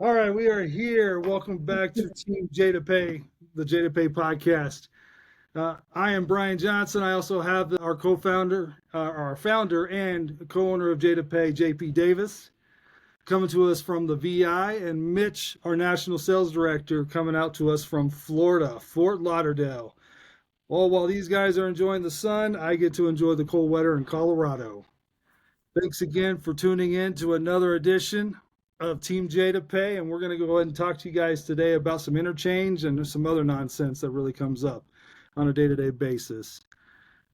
All right, we are here. Welcome back to Team JadaPay, the JadaPay podcast. I am Brian Johnson. I also have our co-founder, our founder and co-owner of JadaPay, JP Davis, coming to us from the VI, and Mitch, our national sales director, coming out to us from Florida, Fort Lauderdale. Well, while these guys are enjoying the sun, I get to enjoy the cold weather in Colorado. Thanks again for tuning in to another edition of Team J to Pay, and we're going to go ahead and talk to you guys today about some interchange and some other nonsense that really comes up on a day-to-day basis.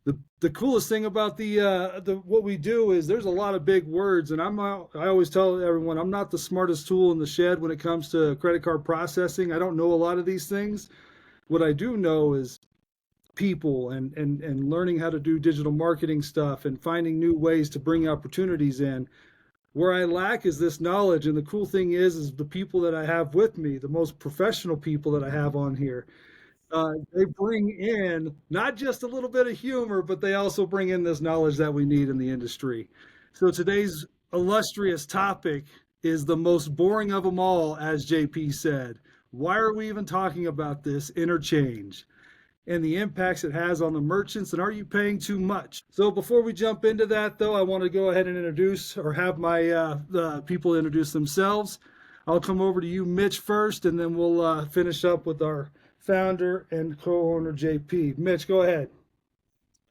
The coolest thing about the what we do is there's a lot of big words, and I always tell everyone I'm not the smartest tool in the shed when it comes to credit card processing. I don't know a lot of these things. What I do know is people and learning how to do digital marketing stuff and finding new ways to bring opportunities in. Where I lack is this knowledge, and the cool thing is the people that I have with me, the most professional people that I have on here, they bring in not just a little bit of humor, but they also bring in this knowledge that we need in the industry. So today's illustrious topic is the most boring of them all, as JP said. Why are we even talking about this interchange and the impacts it has on the merchants, and are you paying too much? So before we jump into that, though, I want to go ahead and introduce or have my the people introduce themselves. I'll come over to you, Mitch, first, and then we'll finish up with our founder and co-owner, JP. Mitch, go ahead.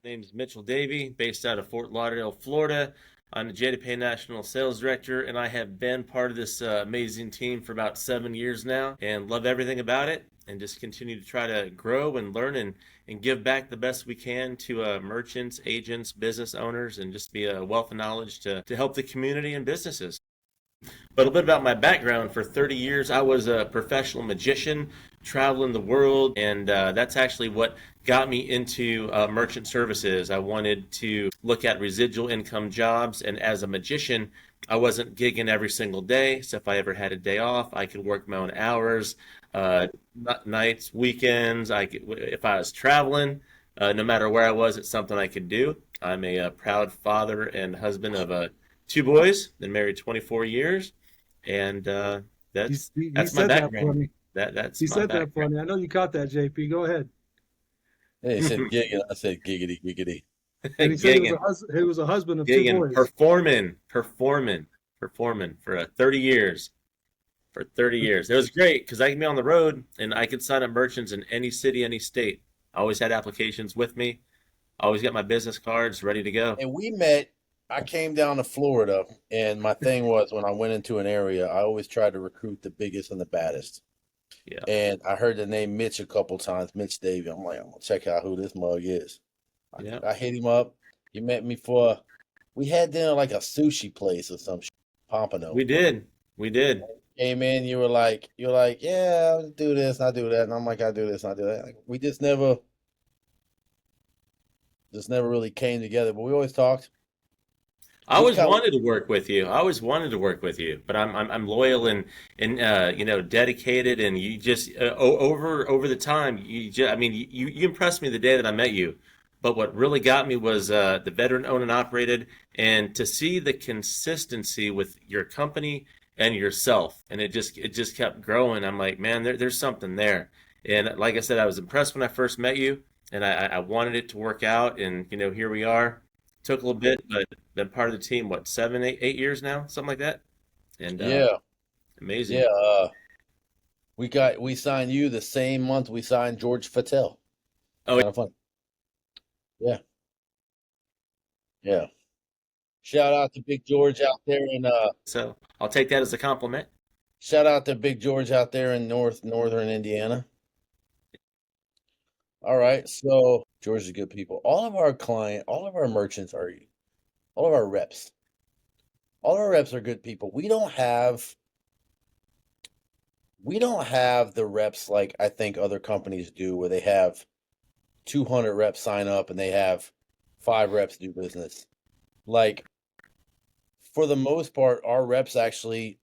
My name is Mitchell Davey, based out of Fort Lauderdale, Florida. I'm the JadaPay National Sales Director, and I have been part of this amazing team for about 7 years now and love everything about it and just continue to try to grow and learn and give back the best we can to merchants, agents, business owners, and just be a wealth of knowledge to help the community and businesses. But a bit about my background. For 30 years, I was a professional magician, traveling the world, and that's actually what got me into merchant services. I wanted to look at residual income jobs, and as a magician, I wasn't gigging every single day. So if I ever had a day off, I could work my own hours, nights, weekends. If I was traveling, no matter where I was, it's something I could do. I'm a proud father and husband of two boys, been married 24 years, and that's He that's my said that background. funny. That's He my said that background. funny. I know you caught that, JP. Go ahead. Hey, he said giggity. I said giggity, giggity. And he said Gigging, he was a husband of two gigging, boys. performing for 30 years. For 30 years, it was great because I could be on the road and I could sign up merchants in any city, any state. I always had applications with me. I always got my business cards ready to go. And we met. I came down to Florida, and my thing was when I went into an area, I always tried to recruit the biggest and the baddest. Yeah, And I heard the name Mitch a couple times, Mitch Davey. I'm like, I'm gonna check out who this mug is. yeah, I hit him up. He met me for. We had dinner like a sushi place or some shit, Pompano. we did, we did. Came in, you were like, yeah, I'll do this, I do that, and I'm like, I do this, I do that. Like, we just never really came together, but we always talked. I We always kind of wanted to work with you. I always wanted to work with you, but I'm loyal and dedicated, and you just over the time I mean you impressed me the day that I met you. But what really got me was the veteran owned and operated, and to see the consistency with your company and yourself, and it just kept growing. I'm like, man, there's something there. And like I said, I was impressed when I first met you, and I wanted it to work out, and here we are. Took a little bit, but been part of the team, what, 7, 8 years now, something like that. And yeah, yeah. amazing. We signed you the same month we signed George Fattel. Oh, Kind of fun. Yeah, yeah. Shout out to Big George out there in so I'll take that as a compliment. shout out to Big George out there in northern Indiana. All right, so George is good people. All of our merchants are, all of our reps, all of our reps are good people. We don't have the reps like I think other companies do, where they have 200 reps sign up and they have 5 reps do business. Like for the most part, our reps actually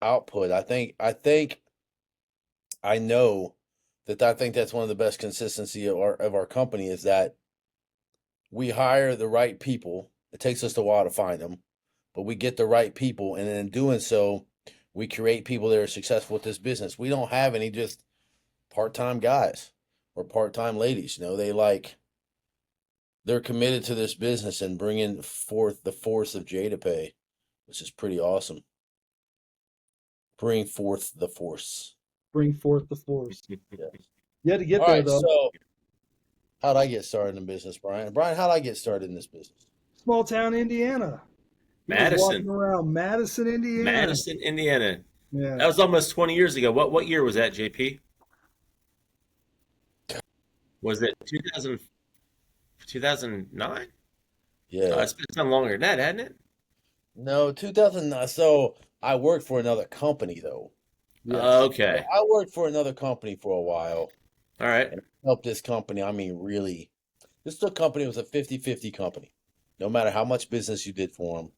output. I know that I think that's one of the best consistency of our company is that we hire the right people. It takes us a while to find them, but we get the right people, and in doing so, We create people that are successful with this business. We don't have any just part-time guys or part-time ladies. They're committed to this business and bringing forth the force of JadaPay, which is pretty awesome. Bring forth the force. Bring forth the force. Yes. You had to get All there right, though. so how'd I get started in business, Brian? Brian, how'd I get started in this business? Small town Indiana. He was Madison. walking around Madison, Indiana. Madison, Indiana. Yeah. That was almost 20 years ago. What year was that, JP? Was it 2009? Yeah. It's been longer than that, hasn't it? No, 2009. So I worked for another company though. Yes. Okay. I worked for another company for a while. All right. And I helped this company. I mean, really, this company was a 50-50 company. No matter how much business you did for them,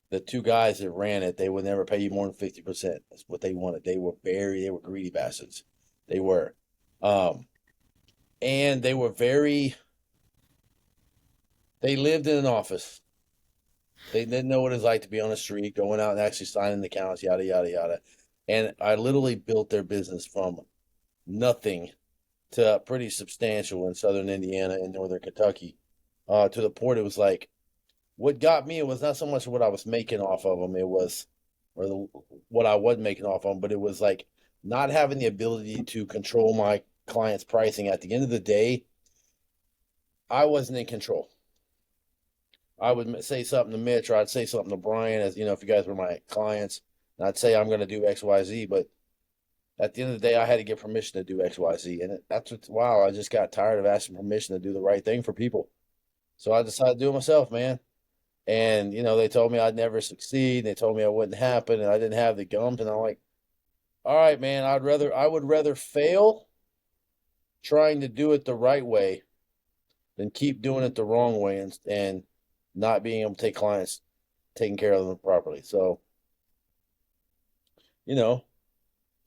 the two guys that ran it, they would never pay you more than 50%. That's what they wanted. They were greedy bastards. They were. And they were they lived in an office. They didn't know what it's like to be on the street, going out and actually signing accounts, yada, yada, yada. And I literally built their business from nothing to pretty substantial in southern Indiana and northern Kentucky, to the point it was like, what got me, it was not so much what I was making off of them, what I was making off of them, but it was like not having the ability to control my clients' pricing. At the end of the day, I wasn't in control. I would say something to Mitch, or I'd say something to Brian, as you know, if you guys were my clients, and I'd say I'm going to do X, Y, Z, but at the end of the day, I had to get permission to do X, Y, Z, and wow, I just got tired of asking permission to do the right thing for people, so I decided to do it myself, man. And they told me I'd never succeed. They told me it wouldn't happen, and I didn't have the gums. And I'm like, all right, man, I would rather fail trying to do it the right way than keep doing it the wrong way and not being able to take clients, taking care of them properly. So,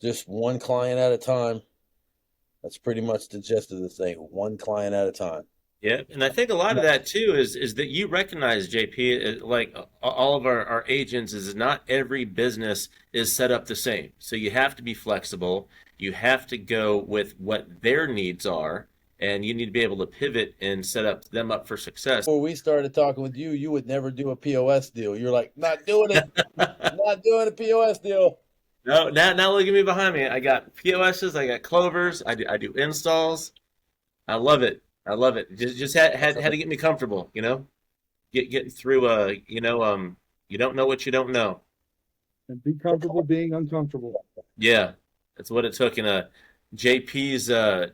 just one client at a time. That's pretty much the gist of the thing. One client at a time. Yeah, and I think a lot of that too is that you recognize, JP, like all of our agents, is not every business is set up the same. So you have to be flexible. You have to go with what their needs are, and you need to be able to pivot and set them up for success. Before we started talking with you, you would never do a POS deal. You're like, not doing it. Not doing a POS deal. No, now look at me behind me. I got POSs, I got Clovers, I do installs. I love it. I love it. Just had to get me comfortable, getting through you don't know what you don't know. And be comfortable being uncomfortable. Yeah, that's what it took. And JP's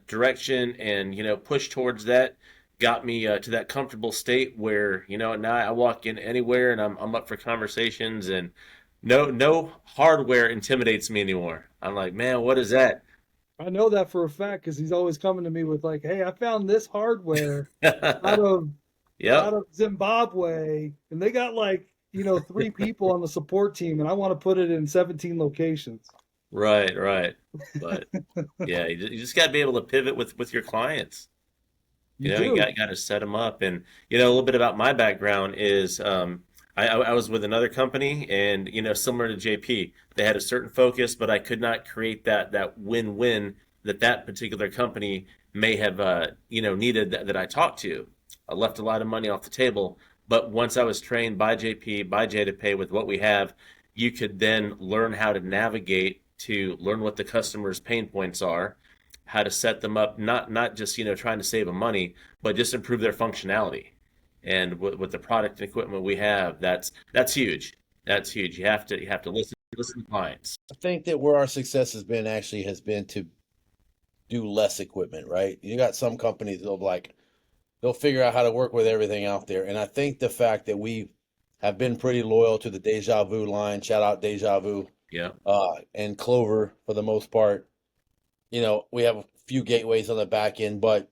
direction and push towards that got me to that comfortable state where now I walk in anywhere and I'm up for conversations, and no hardware intimidates me anymore. I'm like, man, what is that? I know that for a fact because he's always coming to me with like, "Hey, I found this hardware out of Zimbabwe, and they got like 3 people on the support team, and I want to put it in 17 locations." Right. But yeah, you just got to be able to pivot with your clients. You got to set them up. And a little bit about my background is I was with another company, and similar to JP, they had a certain focus, but I could not create that win-win that particular company may have needed that I talked to. I left a lot of money off the table, but once I was trained by JP, by JadaPay with what we have, you could then learn how to navigate to learn what the customer's pain points are, how to set them up, not just trying to save them money, but just improve their functionality. And with the product and equipment we have, that's huge. That's huge. You have to listen to clients. I think that where our success has been to do less equipment, right? You got some companies they'll figure out how to work with everything out there. And I think the fact that we have been pretty loyal to the Deja Vu line, shout out Deja Vu, Yeah. and Clover for the most part. We have a few gateways on the back end, but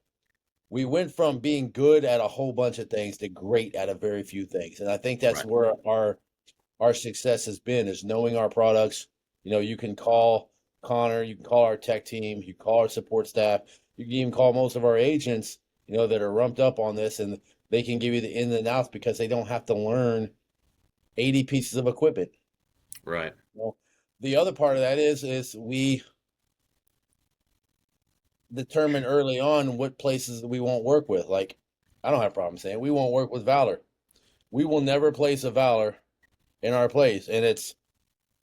we went from being good at a whole bunch of things to great at a very few things. And I think that's Right. where our success has been, is knowing our products. You can call Connor, you can call our tech team, you can call our support staff, you can even call most of our agents, that are rumped up on this, and they can give you the ins and outs because they don't have to learn 80 pieces of equipment. Right. the other part of that is we determine early on what places we won't work with. Like, I don't have a problem saying we won't work with Valor. We will never place a Valor in our place, and it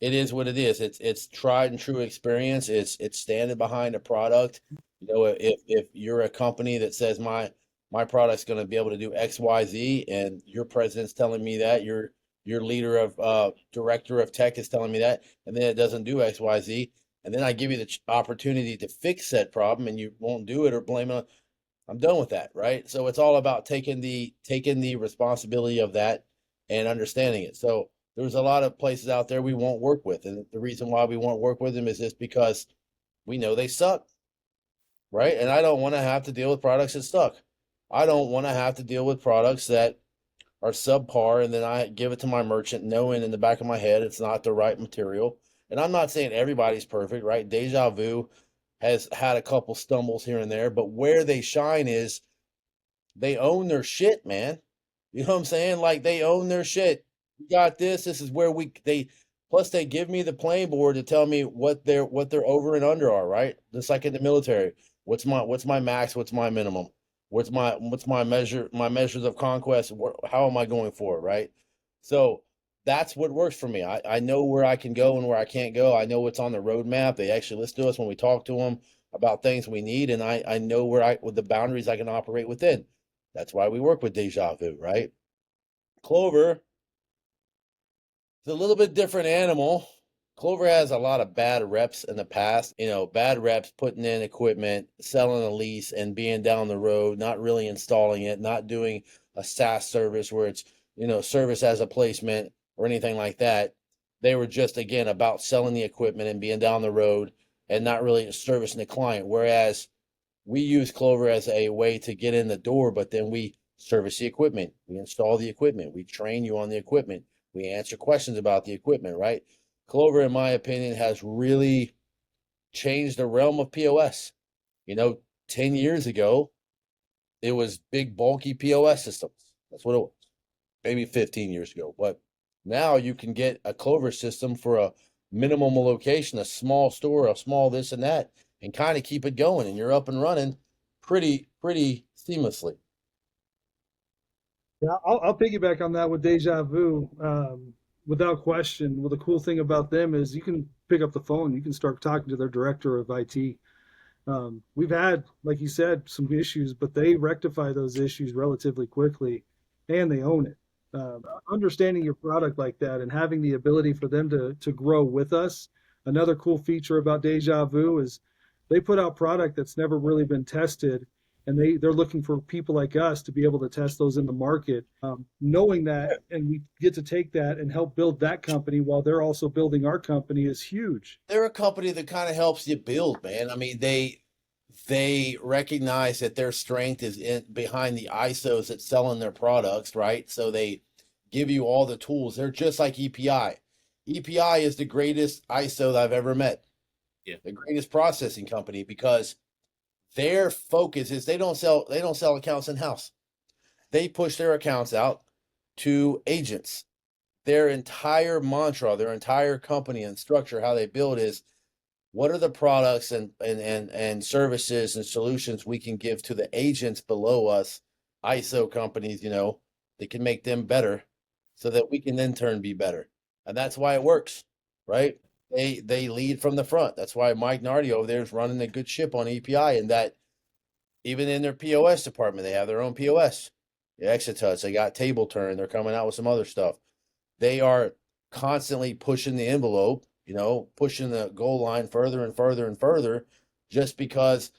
is what it is. It's tried and true experience. It's standing behind a product. You know, if you're a company that says my product's going to be able to do X, Y, Z, and your president's telling me that, your leader of director of tech is telling me that, and then it doesn't do X, Y, Z, and then I give you the opportunity to fix that problem, and you won't do it or blame it. I'm done with that, right? So it's all about taking the responsibility of that and understanding it. So there's a lot of places out there we won't work with, and the reason why we won't work with them is just because we know they suck, right? And I don't want to have to deal with products that suck. I don't want to have to deal with products that are subpar, and then I give it to my merchant knowing in the back of my head it's not the right material. And I'm not saying everybody's perfect, right? Deja Vu has had a couple stumbles here and there, but where they shine is they own their shit, man. You know what I'm saying? Like they own their shit. We got this. This is where they plus they give me the playing board to tell me what their over and under are, right? Just like in the military. What's my max? What's my minimum? What's my measures of conquest? How am I going for it, right? So that's what works for me. I know where I can go and where I can't go. I know what's on the roadmap. They actually listen to us when we talk to them about things we need, and I know with the boundaries I can operate within. That's why we work with Deja Vu, right? Clover is a little bit different animal. Clover has a lot of bad reps in the past, bad reps putting in equipment, selling a lease and being down the road, not really installing it, not doing a SaaS service where it's, service as a placement or anything like that. They were just, again, about selling the equipment and being down the road and not really servicing the client. Whereas we use Clover as a way to get in the door, but then we service the equipment, we install the equipment, we train you on the equipment, we answer questions about the equipment, right? Clover, in my opinion, has really changed the realm of POS. 10 years ago, it was big, bulky POS systems. That's what it was. Maybe 15 years ago. But now you can get a Clover system for a minimum location, a small store, a small this and that, and kind of keep it going, and you're up and running pretty seamlessly. Yeah, I'll piggyback on that with Deja Vu, without question. Well, the cool thing about them is you can pick up the phone, you can start talking to their director of IT. We've had, like you said, some issues, but they rectify those issues relatively quickly, and they own it. Understanding your product like that and having the ability for them to grow with us. Another cool feature about Deja Vu is they put out product that's never really been tested, and they're looking for people like us to be able to test those in the market. Knowing that, and we get to take that and help build that company while they're also building our company is huge. They're a company that kind of helps you build, man. I mean, they recognize that their strength is behind the ISOs that selling their products, right? So they give you all the tools. They're just like EPI. EPI is the greatest ISO that I've ever met. Yeah. The greatest processing company, because their focus is they don't sell accounts in house. They push their accounts out to agents. Their entire mantra, their entire company and structure, how they build is what are the products and services and solutions we can give to the agents below us, ISO companies, that can make them better so that we can in turn be better. And that's why it works, right? They lead from the front. That's why Mike Nardi over there is running a good ship on EPI, and that even in their POS department, they have their own POS. The Exit Touch, they got Table Turn, they're coming out with some other stuff. They are constantly pushing the envelope, pushing the goal line further and further and further, just because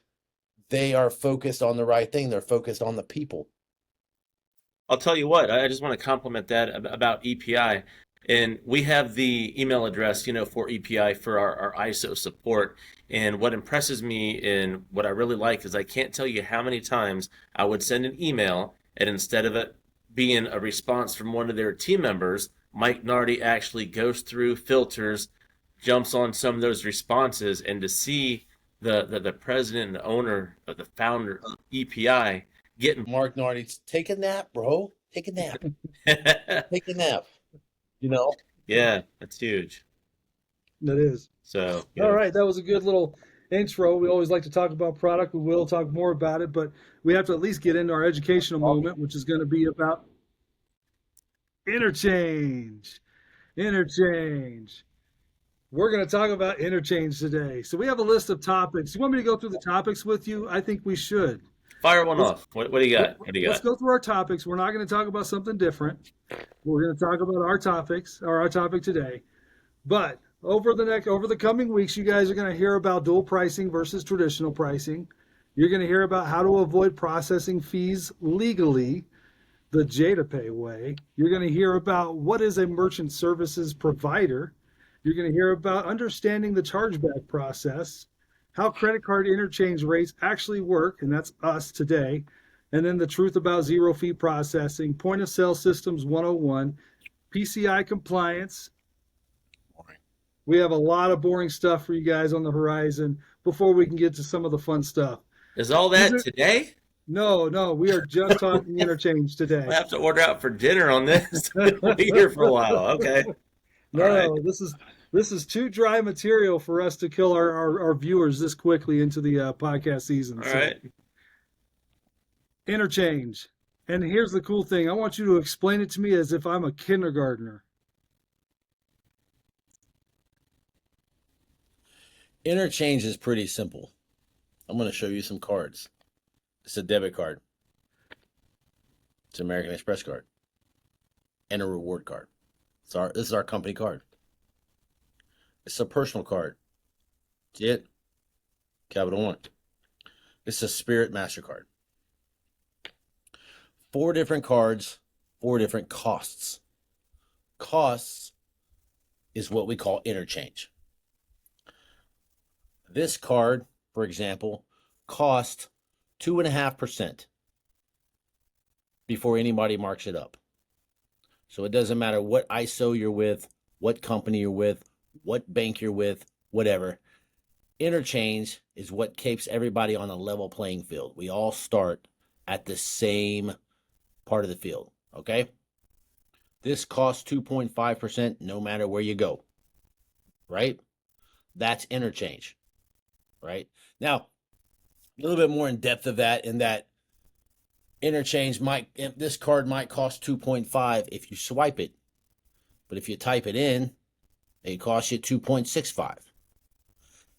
they are focused on the right thing. They're focused on the people. I'll tell you what, I just want to compliment that about EPI. And we have the email address, for EPI for our ISO support. And what impresses me and what I really like is I can't tell you how many times I would send an email, and instead of it being a response from one of their team members, Mike Nardi actually goes through, filters, jumps on some of those responses, and to see the president and the owner, the founder of EPI getting Mark Nardi, take a nap, bro. Take a nap. Take a nap. You know, yeah, that's huge. That is. So, All right, that was a good little intro. We always like to talk about product. We will talk more about it, but we have to at least get into our educational moment, which is going to be about interchange. Interchange. We're going to talk about interchange today. So we have a list of topics. You want me to go through the topics with you? I think we should. fire one Let's off. What do you got? What do you let's got? go through our topics. We're not going to talk about something different. We're going to talk about our topics or our topic today. But over the coming weeks, you guys are going to hear about dual pricing versus traditional pricing. You're going to hear about how to avoid processing fees legally, the JadaPay way. You're going to hear about what is a merchant services provider. You're going to hear about understanding the chargeback process, how credit card interchange rates actually work, and that's us today. And then the truth about zero fee processing, point of sale systems 101, PCI compliance. We have a lot of boring stuff for you guys on the horizon before we can get to some of the fun stuff. Is all that today? No, we are just talking interchange today. I have to order out for dinner on this. We'll be here for a while. Okay. No, right. this is too dry material for us to kill our viewers this quickly into the podcast season. All right. Interchange. And here's the cool thing. I want you to explain it to me as if I'm a kindergartner. Interchange is pretty simple. I'm going to show you some cards. It's a debit card. It's an American Express card. And a reward card. This is our company card. It's a personal card. See it? Capital One. It's a Spirit MasterCard. 4 different cards, 4 different costs. Costs is what we call interchange. This card, for example, cost 2.5% before anybody marks it up. So it doesn't matter what ISO you're with, what company you're with, what bank you're with, whatever. Interchange is what keeps everybody on a level playing field. We all start at the same part of the field, okay? This costs 2.5% no matter where you go, right? That's interchange, right? Now, a little bit more in depth of that, in that interchange this card might cost 2.5 if you swipe it, but if you type it in, it costs you 2.65.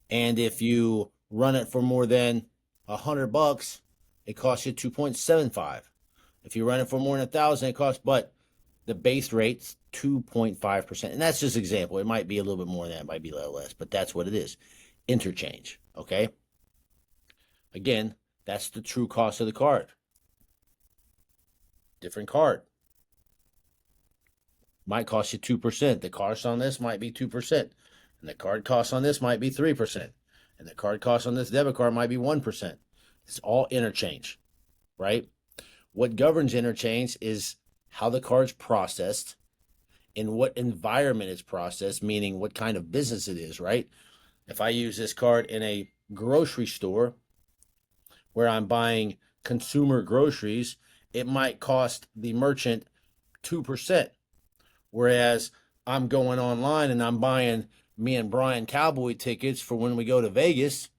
And if you run it for more than $100, it costs you 2.75. If you run it for more than 1,000, it costs, but the base rate's 2.5%. And that's just an example. It might be a little bit more than that, it might be a little less, but that's what it is. Interchange, okay? Again, that's the true cost of the card. Different card. Might cost you 2%. The cost on this might be 2%. And the card cost on this might be 3%. And the card cost on this debit card might be 1%. It's all interchange, right? What governs interchange is how the card's processed, in what environment it's processed, meaning what kind of business it is, right? If I use this card in a grocery store where I'm buying consumer groceries, it might cost the merchant 2%. Whereas I'm going online and I'm buying me and Brian Cowboy tickets for when we go to Vegas,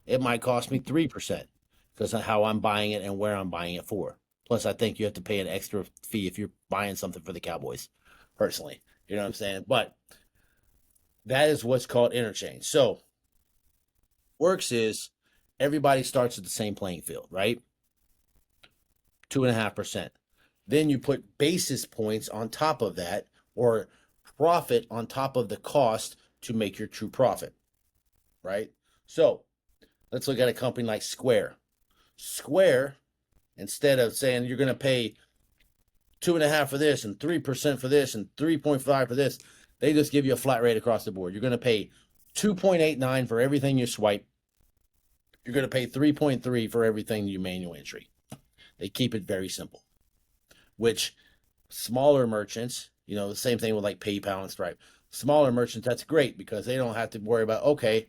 it might cost me 3% because of how I'm buying it and where I'm buying it for. Plus, I think you have to pay an extra fee if you're buying something for the Cowboys, personally. You know what I'm saying? But that is what's called interchange. So, works is everybody starts at the same playing field, right? 2.5%. Then you put basis points on top of that, or profit on top of the cost to make your true profit, right? So let's look at a company like Square. Square, instead of saying you're going to pay 2.5% for this and 3% for this and 3.5% for this, they just give you a flat rate across the board. You're going to pay 2.89 for everything you swipe. You're going to pay 3.3 for everything you manual entry. They keep it very simple, which smaller merchants, you know, the same thing with like PayPal and Stripe. Smaller merchants, that's great because they don't have to worry about, okay,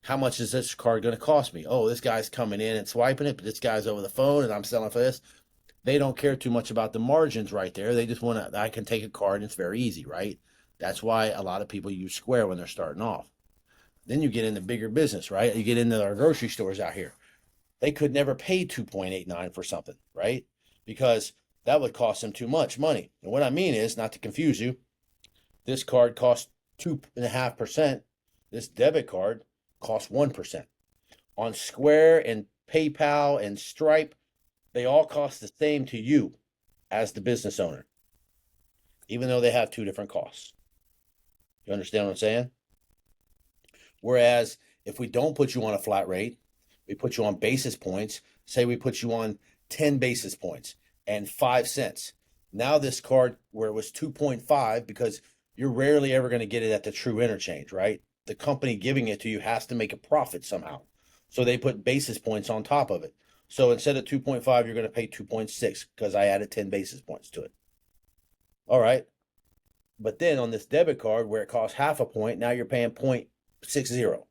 how much is this card going to cost me? Oh, this guy's coming in and swiping it, but this guy's over the phone and I'm selling for this. They don't care too much about the margins right there. They just want to, I can take a card and it's very easy, right? That's why a lot of people use Square when they're starting off. Then you get into bigger business, right? You get into our grocery stores out here. They could never pay 2.89 for something, right? Because that would cost them too much money. And what I mean is, not to confuse you, this card costs 2.5%. This debit card costs 1%. On Square and PayPal and Stripe, they all cost the same to you as the business owner, even though they have two different costs. You understand what I'm saying? Whereas if we don't put you on a flat rate, we put you on basis points, say we put you on 10 basis points and 5 cents. Now this card, where it was 2.5, because you're rarely ever going to get it at the true interchange, right? The company giving it to you has to make a profit somehow. So they put basis points on top of it. So instead of 2.5, you're going to pay 2.6 because I added 10 basis points to it. All right. But then on this debit card where it costs half a point, now you're paying 0.60.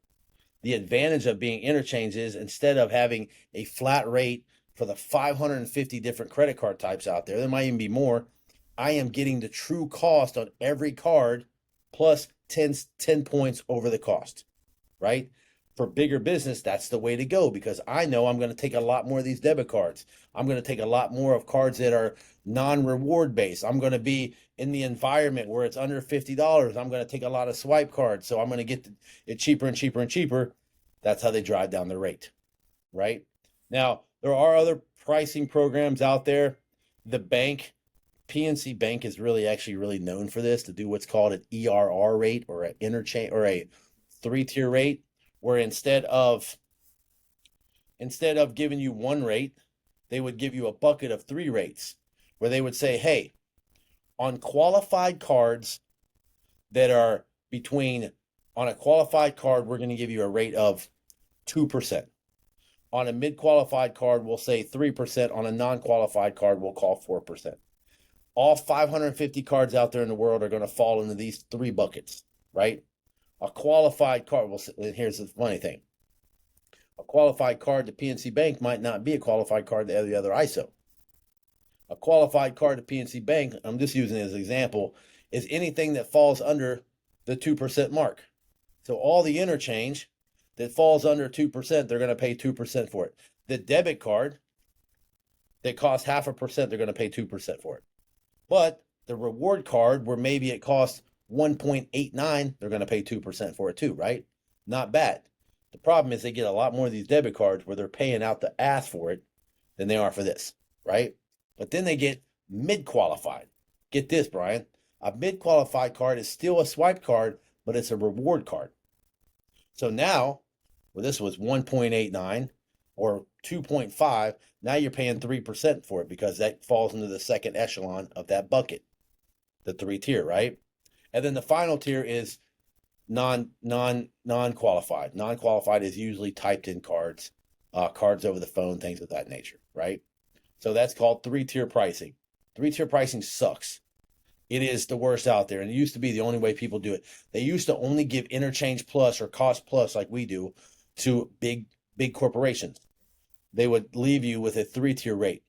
The advantage of being interchange is, instead of having a flat rate for the 550 different credit card types out there might even be more, I am getting the true cost on every card plus 10 points over the cost, right? For bigger business, that's the way to go, because I know I'm going to take a lot more of these debit cards. I'm going to take a lot more of cards that are non-reward based. I'm going to be in the environment where it's under $50. I'm going to take a lot of swipe cards. So I'm going to get it cheaper and cheaper and cheaper. That's how they drive down the rate, right? Now, there are other pricing programs out there. The bank, PNC Bank, is really known for this, to do what's called an ERR rate, or an interchange, or a 3-tier rate, where instead of giving you one rate, they would give you a bucket of 3 rates, where they would say, hey, on qualified cards that are on a qualified card, we're going to give you a rate of 2%. On a mid-qualified card, we'll say 3%. On a non-qualified card, we'll call 4%. All 550 cards out there in the world are going to fall into these 3 buckets, right? A qualified card, here's the funny thing. A qualified card to PNC Bank might not be a qualified card to every other ISO. A qualified card to PNC Bank, I'm just using it as an example, is anything that falls under the 2% mark. So all the interchange that falls under 2%, they're going to pay 2% for it. The debit card that costs 0.5%, they're going to pay 2% for it. But the reward card, where maybe it costs 1.89, they're going to pay 2% for it too, right? Not bad. The problem is they get a lot more of these debit cards where they're paying out the ass for it than they are for this, right? But then they get mid-qualified. Get this, Brian. A mid-qualified card is still a swipe card, but it's a reward card. So now, well, this was 1.89 or 2.5. Now you're paying 3% for it, because that falls into the second echelon of that bucket, the 3-tier, right? And then the final tier is non-qualified. Non-qualified is usually typed in cards, cards over the phone, things of that nature, right? So that's called 3-tier pricing. 3-tier pricing sucks. It is the worst out there. And it used to be the only way people do it. They used to only give interchange plus or cost plus, like we do, to big corporations. They would leave you with a 3-tier rate.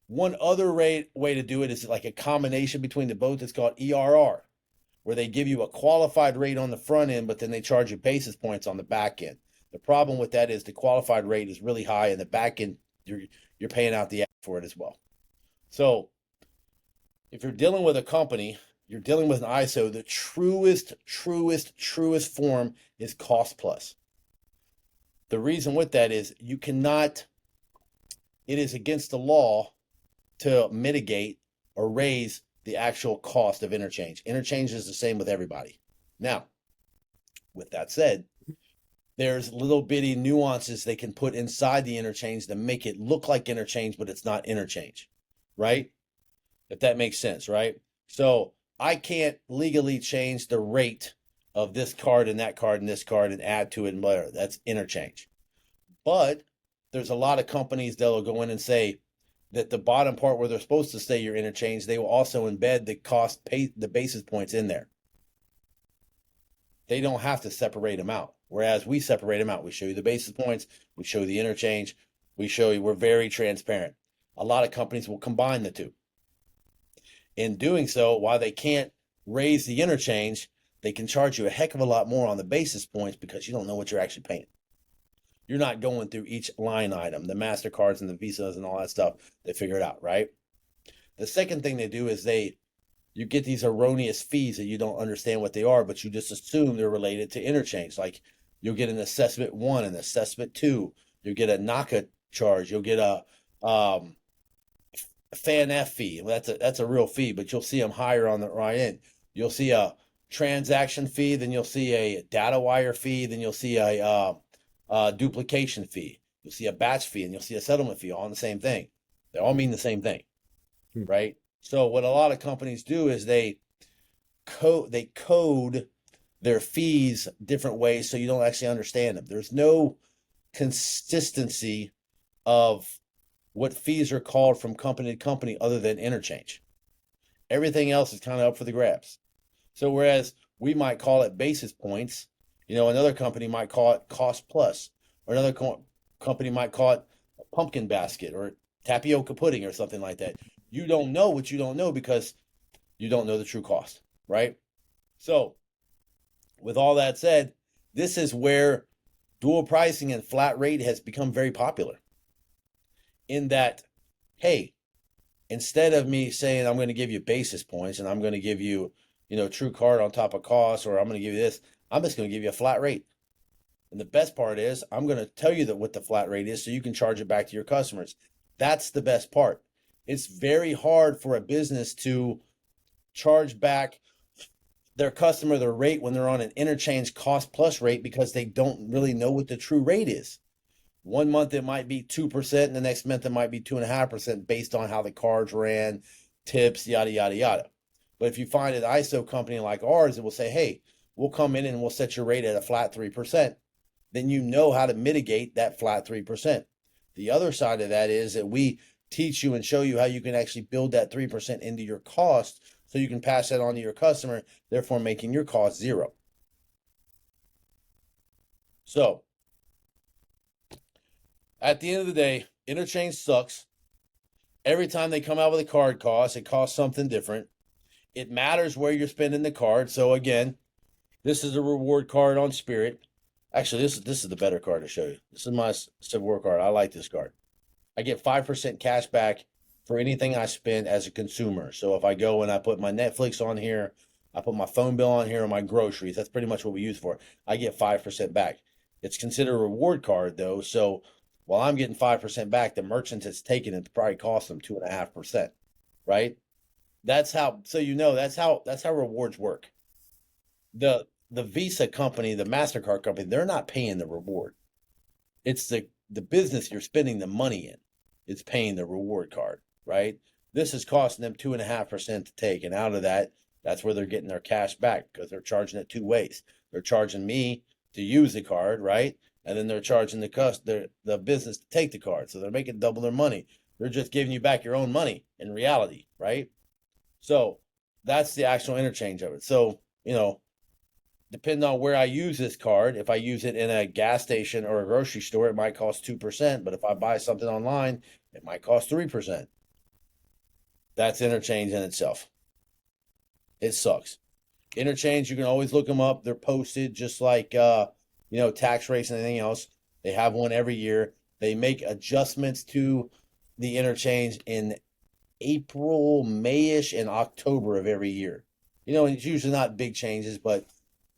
One other way to do it is like a combination between the both. It's called ERR, where they give you a qualified rate on the front end, but then they charge you basis points on the back end. The problem with that is the qualified rate is really high, and the back end, you're paying out the ass for it as well. So if you're dealing with a company, you're dealing with an ISO, the truest form is cost plus. The reason with that is it is against the law to mitigate or raise the actual cost of interchange. Interchange is the same with everybody. Now, with that said, there's little bitty nuances they can put inside the interchange to make it look like interchange, but it's not interchange, right? If that makes sense, right? So I can't legally change the rate of this card and that card and this card and add to it and whatever. That's interchange. But there's a lot of companies that will go in and say that the bottom part where they're supposed to say your interchange, they will also embed the basis points in there. They don't have to separate them out. Whereas we separate them out. We show you the basis points. We show you the interchange. We're very transparent. A lot of companies will combine the two. In doing so, while they can't raise the interchange, they can charge you a heck of a lot more on the basis points because you don't know what you're actually paying. You're not going through each line item, the MasterCards and the Visas and all that stuff. They figure it out, right? The second thing they do is you get these erroneous fees that you don't understand what they are, but you just assume they're related to interchange. Like you'll get an assessment 1 and assessment 2. You'll get a NACA charge. You'll get a FANF fee. Well, that's a real fee, but you'll see them higher on the right end. You'll see a transaction fee, then you'll see a data wire fee, then you'll see a duplication fee. You'll see a batch fee, and you'll see a settlement fee, all in the same thing. They all mean the same thing, right? So what a lot of companies do is they code their fees different ways so you don't actually understand them. There's no consistency of what fees are called from company to company other than interchange. Everything else is kind of up for the grabs. So whereas we might call it basis points, another company might call it cost plus, or another company might call it pumpkin basket or tapioca pudding or something like that. You don't know what you don't know because you don't know the true cost, right? So with all that said, this is where dual pricing and flat rate has become very popular. In that, hey, instead of me saying I'm going to give you basis points and I'm going to give you, true card on top of cost, or I'm going to give you this, I'm just going to give you a flat rate. And the best part is I'm going to tell you what the flat rate is so you can charge it back to your customers. That's the best part. It's very hard for a business to charge back their customer their rate when they're on an interchange cost plus rate because they don't really know what the true rate is. 1 month it might be 2%, and the next month it might be 2.5% based on how the cards ran, tips, yada, yada, yada. But if you find an ISO company like ours that will say, hey, we'll come in and we'll set your rate at a flat 3%, then you know how to mitigate that flat 3%. The other side of that is that we teach you and show you how you can actually build that 3% into your cost so you can pass that on to your customer, therefore making your cost zero. So at the end of the day, interchange sucks. Every time they come out with a card cost, it costs something different. It matters where you're spending the card. So again, this is a reward card on Spirit. Actually, this is the better card to show you. This is my reward card. I like this card. I get 5% cash back for anything I spend as a consumer. So if I go and I put my Netflix on here, I put my phone bill on here, or my groceries, that's pretty much what we use for it. I get 5% back. It's considered a reward card though. So while I'm getting 5% back, the merchant that's taking it probably costs them 2.5%, right? That's how rewards work. The Visa company, the MasterCard company, they're not paying the reward. It's the business you're spending the money in. It's paying the reward card, right? This is costing them 2.5% to take. And out of that, that's where they're getting their cash back because they're charging it two ways. They're charging me to use the card, right? And then they're charging the business to take the card. So they're making double their money. They're just giving you back your own money in reality, right? So that's the actual interchange of it. So, depending on where I use this card, if I use it in a gas station or a grocery store, it might cost 2%. But if I buy something online, it might cost 3%. That's interchange in itself. It sucks. Interchange, you can always look them up. They're posted just like, tax rates and anything else. They have one every year. They make adjustments to the interchange in April, Mayish, and October of every year. And it's usually not big changes, but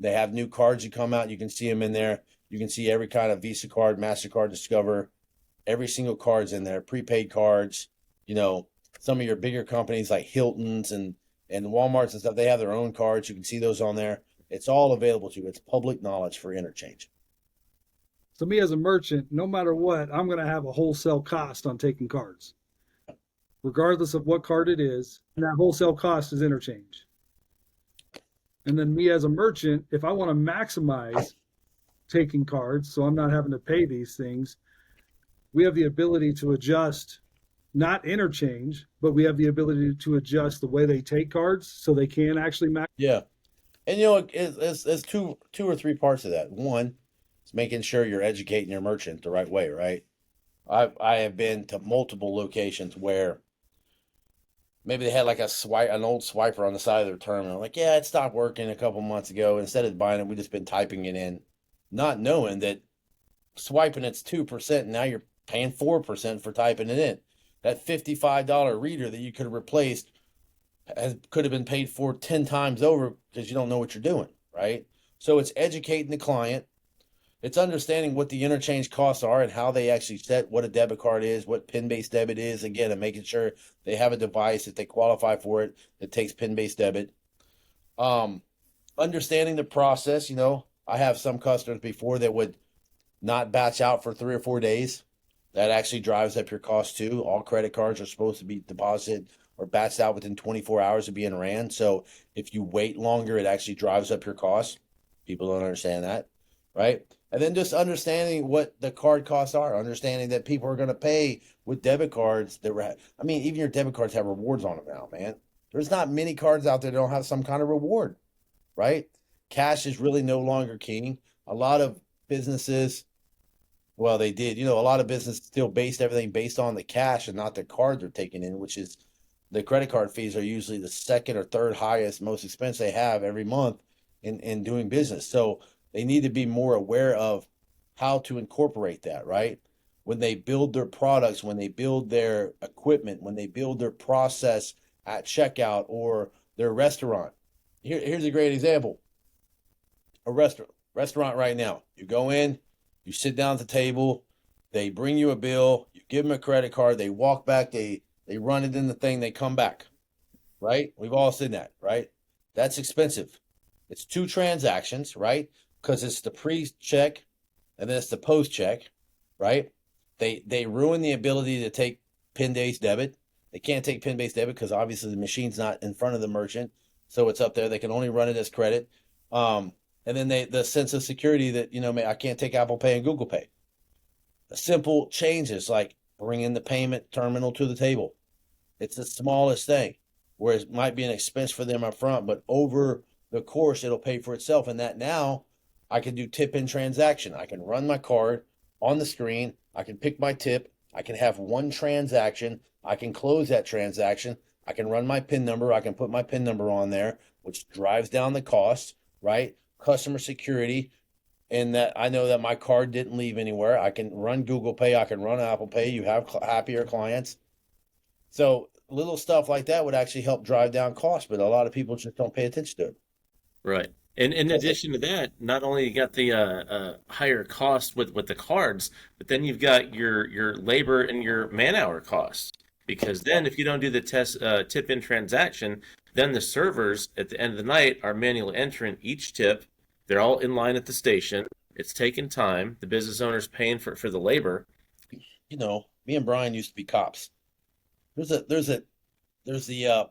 they have new cards that come out. You can see them in there. You can see every kind of Visa card, MasterCard, Discover. Every single card's in there. Prepaid cards. Some of your bigger companies like Hilton's and Walmart's and stuff, they have their own cards. You can see those on there. It's all available to you. It's public knowledge for interchange. So me as a merchant, no matter what, I'm going to have a wholesale cost on taking cards, regardless of what card it is. And that wholesale cost is interchange. And then me as a merchant, if I want to maximize taking cards, so I'm not having to pay these things, we have the ability to adjust, not interchange, but we have the ability to adjust the way they take cards so they can actually max. Yeah. And it's two or three parts of that. One is making sure you're educating your merchant the right way, right? I have been to multiple locations where maybe they had like an old swiper on the side of their terminal. Like, yeah, it stopped working a couple months ago. Instead of buying it, we just been typing it in, not knowing that swiping it's 2%. And now you're paying 4% for typing it in. That $55 reader that you could have replaced could have been paid for 10 times over because you don't know what you're doing, right? So it's educating the client. It's understanding what the interchange costs are and how they actually set what a debit card is, what PIN-based debit is, again, and making sure they have a device that they qualify for it that takes PIN-based debit. Understanding the process, I have some customers before that would not batch out for 3 or 4 days. That actually drives up your cost too. All credit cards are supposed to be deposited or batched out within 24 hours of being ran. So if you wait longer, it actually drives up your costs. People don't understand that, right? And then just understanding what the card costs are, understanding that people are going to pay with debit cards. Even your debit cards have rewards on them now, man. There's not many cards out there that don't have some kind of reward, right? Cash is really no longer king. A lot of businesses, well, they did. A lot of businesses still based everything based on the cash and not the card they're taking in, which is the credit card fees are usually the second or third highest, most expense they have every month in doing business. So they need to be more aware of how to incorporate that, right? When they build their products, when they build their equipment, when they build their process at checkout or their restaurant. Here's a great example. A restaurant right now. You go in, you sit down at the table, they bring you a bill, you give them a credit card, they walk back, they run it in the thing, they come back, right? We've all seen that, right? That's expensive. It's 2 transactions, right? Because it's the pre-check and then it's the post-check, right? They ruin the ability to take PIN-based debit. They can't take PIN-based debit because obviously the machine's not in front of the merchant, so it's up there. They can only run it as credit. And then the sense of security that, I can't take Apple Pay and Google Pay. The simple changes like bringing the payment terminal to the table. It's the smallest thing, where it might be an expense for them up front, but over the course, it'll pay for itself. And that now I can do tip in transaction. I can run my card on the screen. I can pick my tip. I can have one transaction. I can close that transaction. I can run my PIN number. I can put my PIN number on there, which drives down the cost, right? Customer security. And that I know that my card didn't leave anywhere. I can run Google Pay. I can run Apple Pay. You have happier clients. So little stuff like that would actually help drive down costs, but a lot of people just don't pay attention to it. Right. And in addition to that, not only you got the higher cost with the cards, but then you've got your labor and your man-hour costs. Because then if you don't do the tip in transaction, then the servers at the end of the night are manually entering each tip. They're all in line at the station. It's taking time. The business owner's paying for the labor. Me and Brian used to be cops. There's the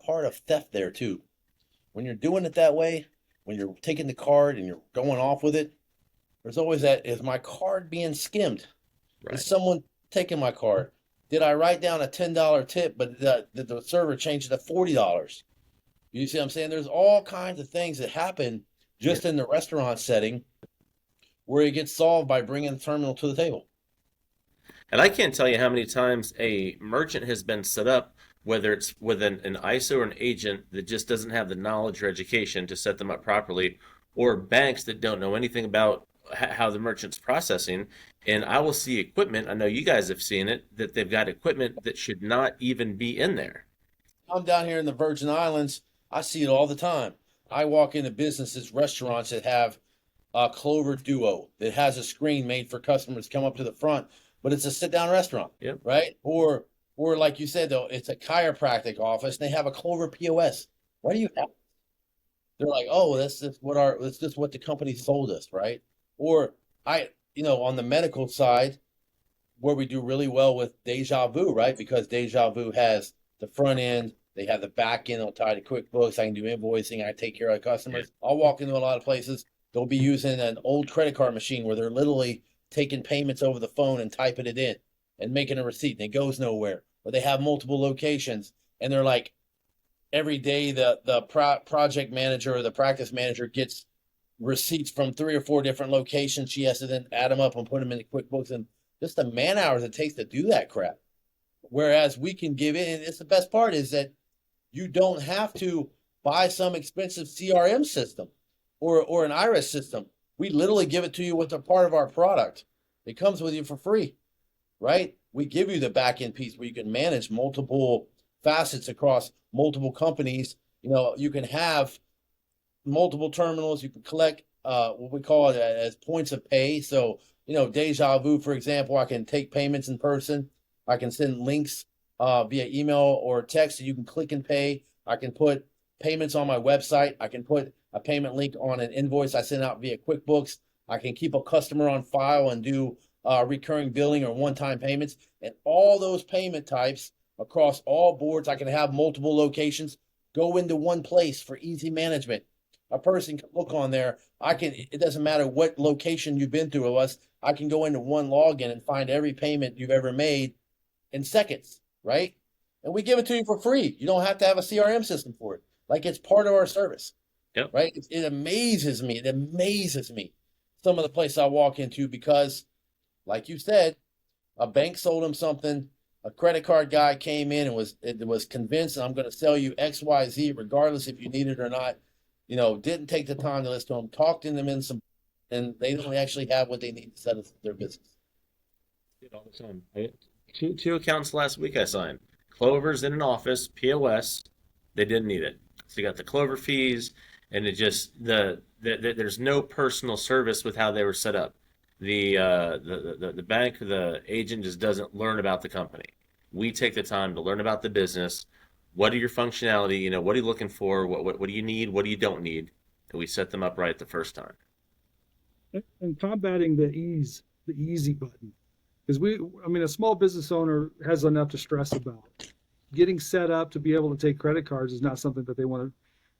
part of theft there too. When you're doing it that way, when you're taking the card and you're going off with it, there's always that, is my card being skimmed? Right. Is someone taking my card? Did I write down a $10 tip, but did the server change it to $40? You see what I'm saying? There's all kinds of things that happen just in the restaurant setting where it gets solved by bringing the terminal to the table. And I can't tell you how many times a merchant has been set up, whether it's with an ISO or an agent that just doesn't have the knowledge or education to set them up properly, or banks that don't know anything about how the merchant's processing. And I will see equipment, I know you guys have seen it, that they've got equipment that should not even be in there. I'm down here in the Virgin Islands. I see it all the time. I walk into businesses, restaurants that have a Clover Duo that has a screen made for customers to come up to the front, but it's a sit-down restaurant, Yep. right? Or like you said, though, it's a chiropractic office and they have a Clover POS. Why do you have? They're like, oh, that's just what the company sold us, right? Or on the medical side, where we do really well with Deja Vu, right? Because Deja Vu has the front end, they have the back end, they'll tie to QuickBooks, I can do invoicing, I take care of customers. I'll walk into a lot of places, they'll be using an old credit card machine where they're literally taking payments over the phone and typing it in and making a receipt and it goes nowhere. Or they have multiple locations and they're like, every day the project manager or the practice manager gets receipts from 3 or 4 different locations. She has to then add them up and put them in the QuickBooks, and just the man hours it takes to do that crap. Whereas we can give it, and it's the best part is that You don't have to buy some expensive CRM system or an iris system. We literally give it to you with a part of our product. It comes with you for free, right? We give you the back end piece where you can manage multiple facets across multiple companies. You can have multiple terminals. You can collect what we call it as points of pay. So, Deja Vu, for example, I can take payments in person. I can send links via email or text so you can click and pay. I can put payments on my website. I can put a payment link on an invoice I send out via QuickBooks. I can keep a customer on file and do recurring billing or one-time payments. And all those payment types across all boards, I can have multiple locations go into one place for easy management. A person can look on there. It doesn't matter what location you've been through with us. I can go into one login and find every payment you've ever made in seconds, right? And we give it to you for free. You don't have to have a CRM system for it. Like, it's part of our service. Yep. Right? It amazes me. It amazes me some of the places I walk into because, like you said, a bank sold them something. A credit card guy came in and was convinced I'm going to sell you X, Y, Z, regardless if you need it or not. Didn't take the time to listen to them, talked them in some, and they don't actually have what they need to set up their business. All the time. Two accounts last week I signed. Clover's in an office, POS. They didn't need it. So you got the Clover fees, and it just there's no personal service with how they were set up. The bank, the agent just doesn't learn about the company. We take the time to learn about the business. What are your functionality? What are you looking for? What do you need? What do you don't need? And we set them up right the first time. And combating the easy button. Because a small business owner has enough to stress about. Getting set up to be able to take credit cards is not something that they want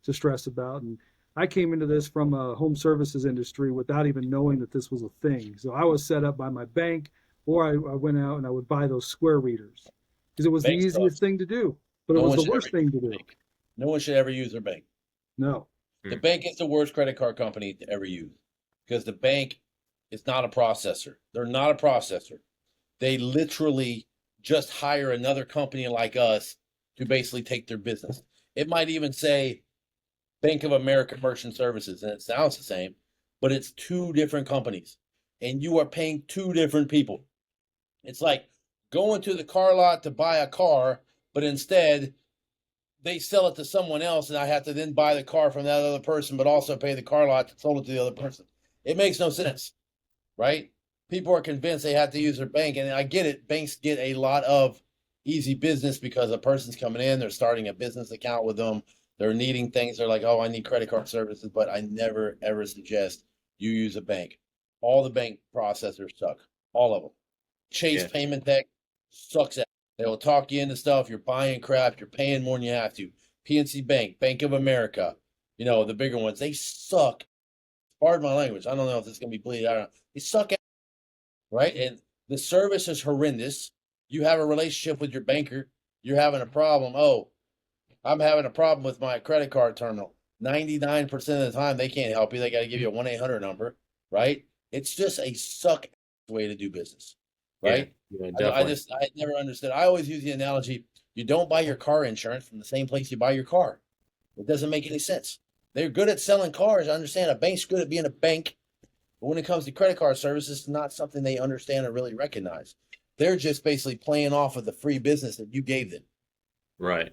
to stress about. And I came into this from a home services industry without even knowing that this was a thing. So I was set up by my bank, or I went out and I would buy those square readers because it was the easiest thing to do, but it was the worst thing to do. No one should ever use their bank. No. The bank is the worst credit card company to ever use because the bank is not a processor. They're not a processor. They literally just hire another company like us to basically take their business. It might even say Bank of America Merchant Services, and it sounds the same, but it's two different companies, and you are paying two different people. It's like going to the car lot to buy a car, but instead they sell it to someone else, and I have to then buy the car from that other person, but also pay the car lot that sold it to the other person. It makes no sense, right? People are convinced they have to use their bank, and I get it. Banks get a lot of easy business because a person's coming in, they're starting a business account with them, they're needing things, they're like, oh, I need credit card services, but I never, ever suggest you use a bank. All the bank processors suck, all of them. Chase Payment Tech sucks at it. They will talk you into stuff, you're buying crap, you're paying more than you have to. PNC Bank, Bank of America, the bigger ones, they suck. Pardon my language, I don't know if this is going to be bleeding, I don't know. They suck at it, right? And the service is horrendous. You have a relationship with your banker, you're having a problem. Oh, I'm having a problem with my credit card terminal. 99% of the time, they can't help you. They got to give you a 1-800 number, right? It's just a suck way to do business, right? Yeah, I never understood. I always use the analogy, you don't buy your car insurance from the same place you buy your car. It doesn't make any sense. They're good at selling cars. I understand a bank's good at being a bank. But when it comes to credit card services, it's not something they understand or really recognize. They're just basically playing off of the free business that you gave them. Right.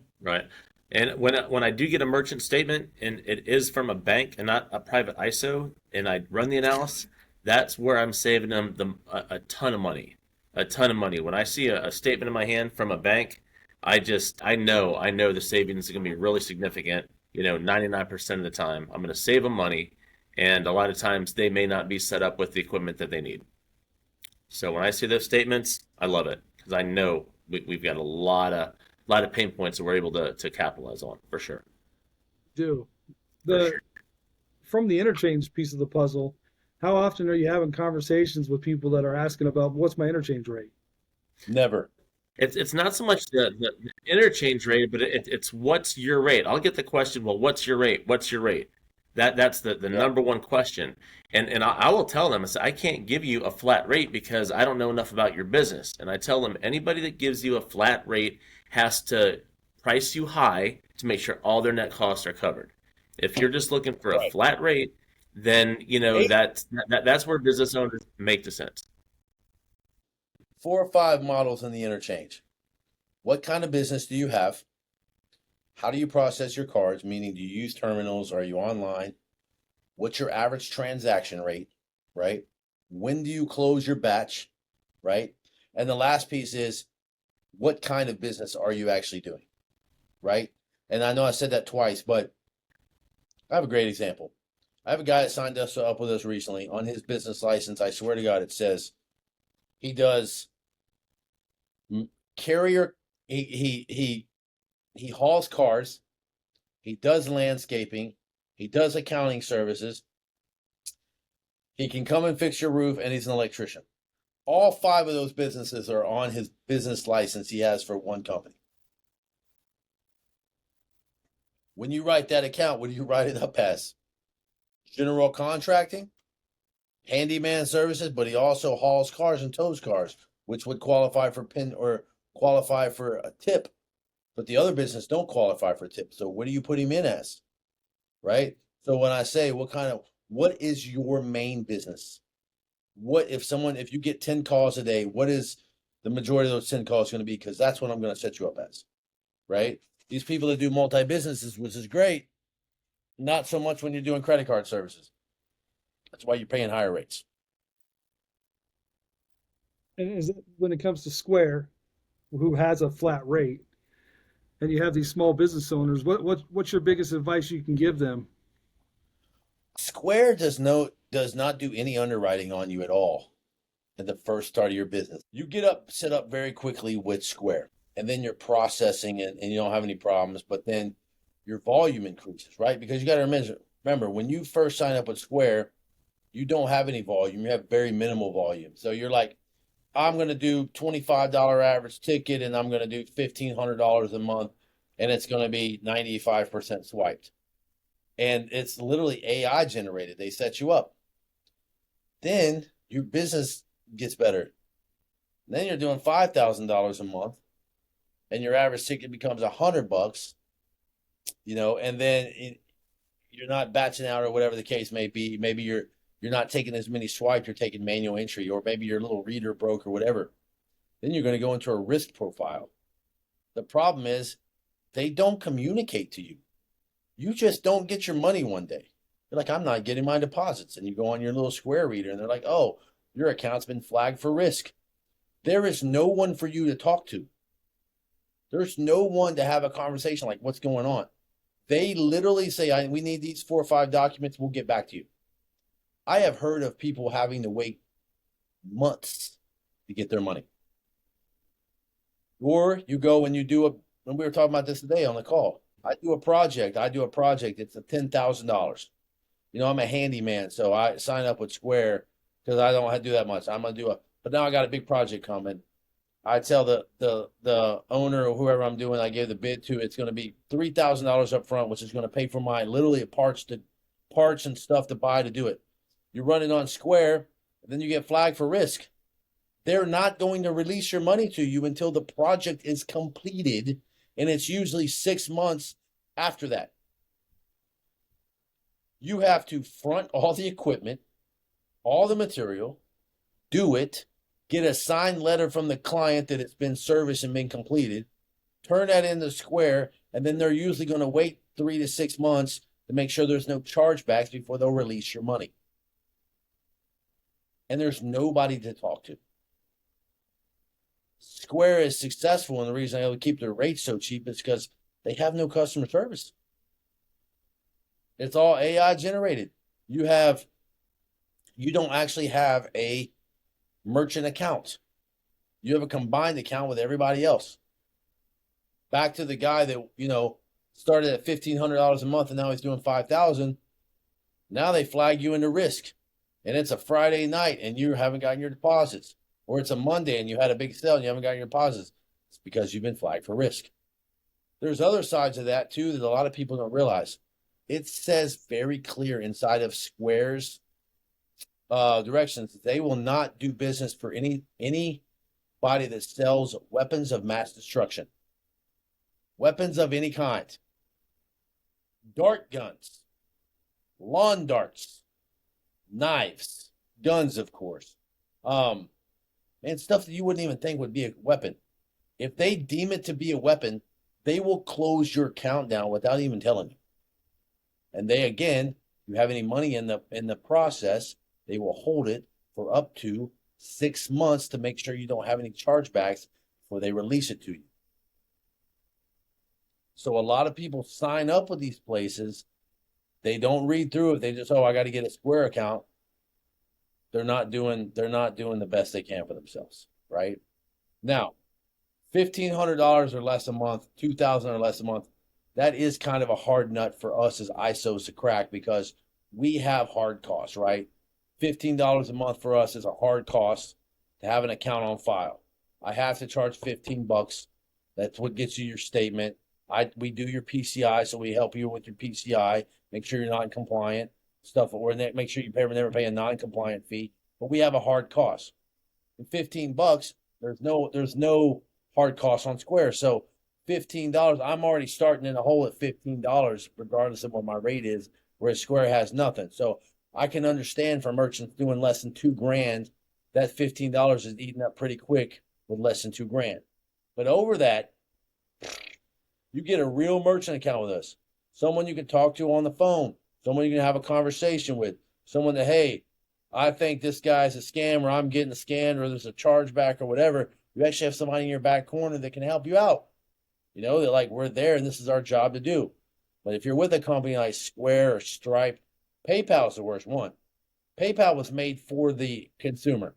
And when I do get a merchant statement and it is from a bank and not a private ISO, and I run the analysis, that's where I'm saving them a ton of money. A ton of money. When I see a statement in my hand from a bank, I know the savings is going to be really significant. 99% of the time, I'm going to save them money, and a lot of times they may not be set up with the equipment that they need. So when I see those statements, I love it because I know we've got a lot of pain points that we're able to capitalize on for sure. From the interchange piece of the puzzle, how often are you having conversations with people that are asking about what's my interchange rate? Never. It's not so much the interchange rate, but it's what's your rate. I'll get the question, well, what's your rate? What's your rate? That's the number one question. And I will tell them, I can't give you a flat rate because I don't know enough about your business. And I tell them anybody that gives you a flat rate has to price you high to make sure all their net costs are covered. If you're just looking for a Right. flat rate, then that's where business owners make the sense. 4 or 5 models in the interchange. What kind of business do you have? How do you process your cards? Meaning, do you use terminals? Are you online? What's your average transaction rate, right? When do you close your batch, right? And the last piece is, what kind of business are you actually doing, right? And I know I said that twice, but I have a great example. I have a guy that signed us up with us recently. On his business license, I swear to God, it says he does carrier. He hauls cars. He does landscaping. He does accounting services. He can come and fix your roof, and he's an electrician. All 5 of those businesses are on his business license he has for one company. When you write that account, what do you write it up as? General contracting, handyman services, but he also hauls cars and tows cars, which would qualify for PIN or qualify for a tip. But the other business don't qualify for a tip. So what do you put him in as? Right? So when I say what is your main business? What if you get 10 calls a day, what is the majority of those 10 calls going to be? Because that's what I'm going to set you up as, right? These people that do multi-businesses, which is great, not so much when you're doing credit card services. That's why you're paying higher rates. And is it, when it comes to Square, who has a flat rate, and you have these small business owners, what's your biggest advice you can give them? Square does not do any underwriting on you at all at the first start of your business. You get set up very quickly with Square, and then you're processing it and you don't have any problems, but then your volume increases, right? Because you got to remember, when you first sign up with Square, you don't have any volume. You have very minimal volume. So you're like, I'm going to do $25 average ticket, and I'm going to do $1,500 a month, and it's going to be 95% swiped. And it's literally AI generated. They set you up. Then your business gets better. Then you're doing $5,000 a month, and your average ticket becomes $100, and then you're not batching out or whatever the case may be. Maybe you're not taking as many swipes, you're taking manual entry, or maybe your little reader broke or whatever. Then you're going to go into a risk profile. The problem is they don't communicate to you. You just don't get your money one day. You're like, I'm not getting my deposits. And you go on your little Square reader, and they're like, oh, your account's been flagged for risk. There is no one for you to talk to. There's no one to have a conversation like, what's going on? They literally say, we need these 4 or 5 documents. We'll get back to you. I have heard of people having to wait months to get their money. Or you go and you do and we were talking about this today on the call. I do a project. It's a $10,000. I'm a handyman, so I sign up with Square because I don't have to do that much. I'm going to but now I got a big project coming. I tell the owner or whoever I'm doing, I give the bid to, it's going to be $3,000 up front, which is going to pay for my literally parts and stuff to buy to do it. You run it on Square, and then you get flagged for risk. They're not going to release your money to you until the project is completed, and it's usually 6 months after that. You have to front all the equipment, all the material, do it, get a signed letter from the client that it's been serviced and been completed, turn that into Square, and then they're usually going to wait 3 to 6 months to make sure there's no chargebacks before they'll release your money. And there's nobody to talk to. Square is successful, and the reason they keep their rates so cheap is because they have no customer service. It's all AI generated. You don't actually have a merchant account. You have a combined account with everybody else. Back to the guy that, started at $1,500 a month and now he's doing $5,000. Now they flag you into risk. And it's a Friday night and you haven't gotten your deposits. Or it's a Monday and you had a big sale and you haven't gotten your deposits. It's because you've been flagged for risk. There's other sides of that too that a lot of people don't realize. It says very clear inside of Square's directions, they will not do business for anybody that sells weapons of mass destruction. weapons of any kind, dart guns, lawn darts, knives, guns, of course, and stuff that you wouldn't even think would be a weapon. If they deem it to be a weapon, they will close your account down without even telling you. And they, again, if you have any money in the process, they will hold it for up to 6 months to make sure you don't have any chargebacks before they release it to you. So a lot of people sign up with these places. They don't read through it. They just, I got to get a Square account. They're not doing the best they can for themselves, right? Now, $1,500 or less a month, $2,000 or less a month, that is kind of a hard nut for us as ISOs to crack because we have hard costs, right? $15 a month for us is a hard cost to have an account on file. I have to charge $15. That's what gets you your statement. We do your PCI, so we help you with your PCI, make sure you're not compliant, stuff, or make sure you never pay a non-compliant fee. But we have a hard cost. And $15, there's no hard cost on Square. So $15, I'm already starting in a hole at $15, regardless of what my rate is, whereas Square has nothing. So I can understand for merchants doing less than $2,000, that $15 is eating up pretty quick with less than $2,000. But over that, you get a real merchant account with us. Someone you can talk to on the phone. Someone you can have a conversation with. Someone that, hey, I think this guy's a scam or I'm getting scammed or there's a chargeback or whatever. You actually have somebody in your back corner that can help you out. You know, that like we're there and this is our job to do. But if you're with a company like Square or Stripe, PayPal is the worst one. PayPal was made for the consumer.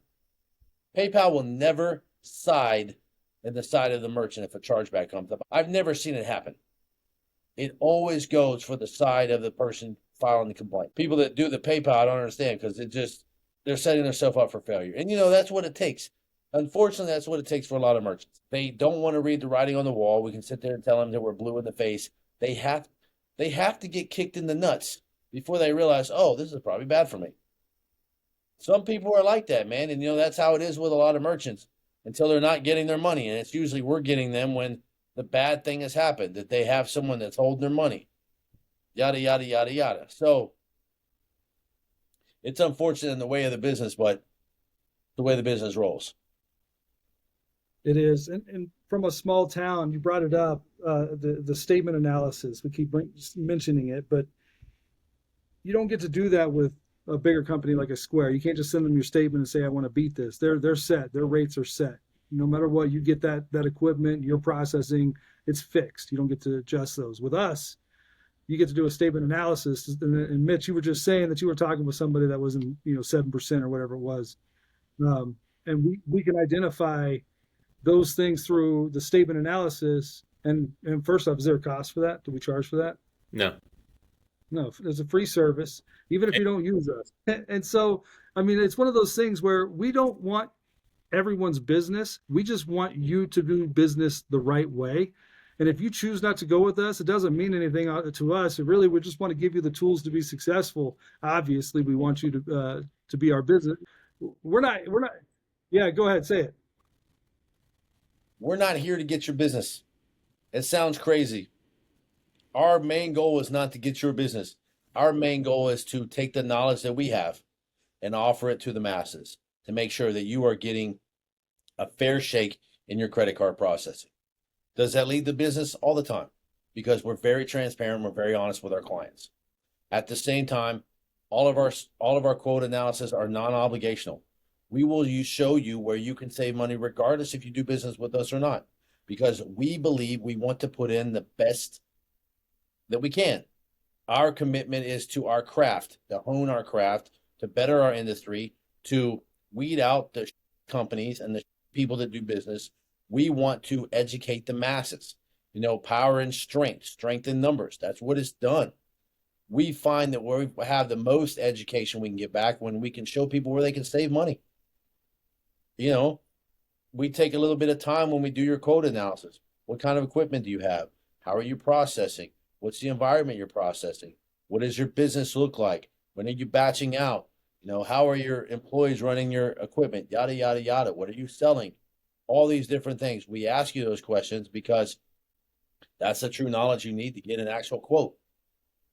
PayPal will never side in the side of the merchant if a chargeback comes up. I've never seen it happen. It always goes for the side of the person filing the complaint. People that do the PayPal, I don't understand because they're setting themselves up for failure. And, that's what it takes. Unfortunately, that's what it takes for a lot of merchants. They don't want to read the writing on the wall. We can sit there and tell them that we're blue in the face. They have to get kicked in the nuts before they realize, oh, this is probably bad for me. Some people are like that, man. And, that's how it is with a lot of merchants until they're not getting their money. And it's usually we're getting them when the bad thing has happened, that they have someone that's holding their money, yada, yada, yada, yada. So it's unfortunate in the way of the business, but the way the business rolls. It is. And from a small town, you brought it up, the statement analysis. We keep mentioning it, but you don't get to do that with a bigger company like a Square. You can't just send them your statement and say, I want to beat this. They're set. Their rates are set. No matter what, you get that equipment, your processing, it's fixed. You don't get to adjust those. With us, you get to do a statement analysis. And Mitch, you were just saying that you were talking with somebody that was in 7% or whatever it was. And we can identify those things through the statement analysis. And first off, is there a cost for that? Do we charge for that? No. No, it's a free service, even if you don't use us. And so, it's one of those things where we don't want everyone's business. We just want you to do business the right way. And if you choose not to go with us, it doesn't mean anything to us. We just want to give you the tools to be successful. Obviously, we want you to be our business. We're not. Yeah, go ahead, say it. We're not here to get your business. It sounds crazy. Our main goal is not to get your business. Our main goal is to take the knowledge that we have and offer it to the masses to make sure that you are getting a fair shake in your credit card processing. Does that lead to business? All the time, because we're very transparent. We're very honest with our clients. At the same time, all of our quote analysis are non-obligational. We will show you where you can save money regardless if you do business with us or not, because we believe we want to put in the best that we can. Our commitment is to our craft, to hone our craft, to better our industry, to weed out the companies and the people that do business. We want to educate the masses, power and strength in numbers. That's what it's done. We find that where we have the most education we can get back when we can show people where they can save money. We take a little bit of time when we do your quote analysis. What kind of equipment do you have? How are you processing? What's the environment you're processing? What does your business look like? When are you batching out? How are your employees running your equipment? Yada, yada, yada. What are you selling? All these different things. We ask you those questions because That's the true knowledge you need to get an actual quote.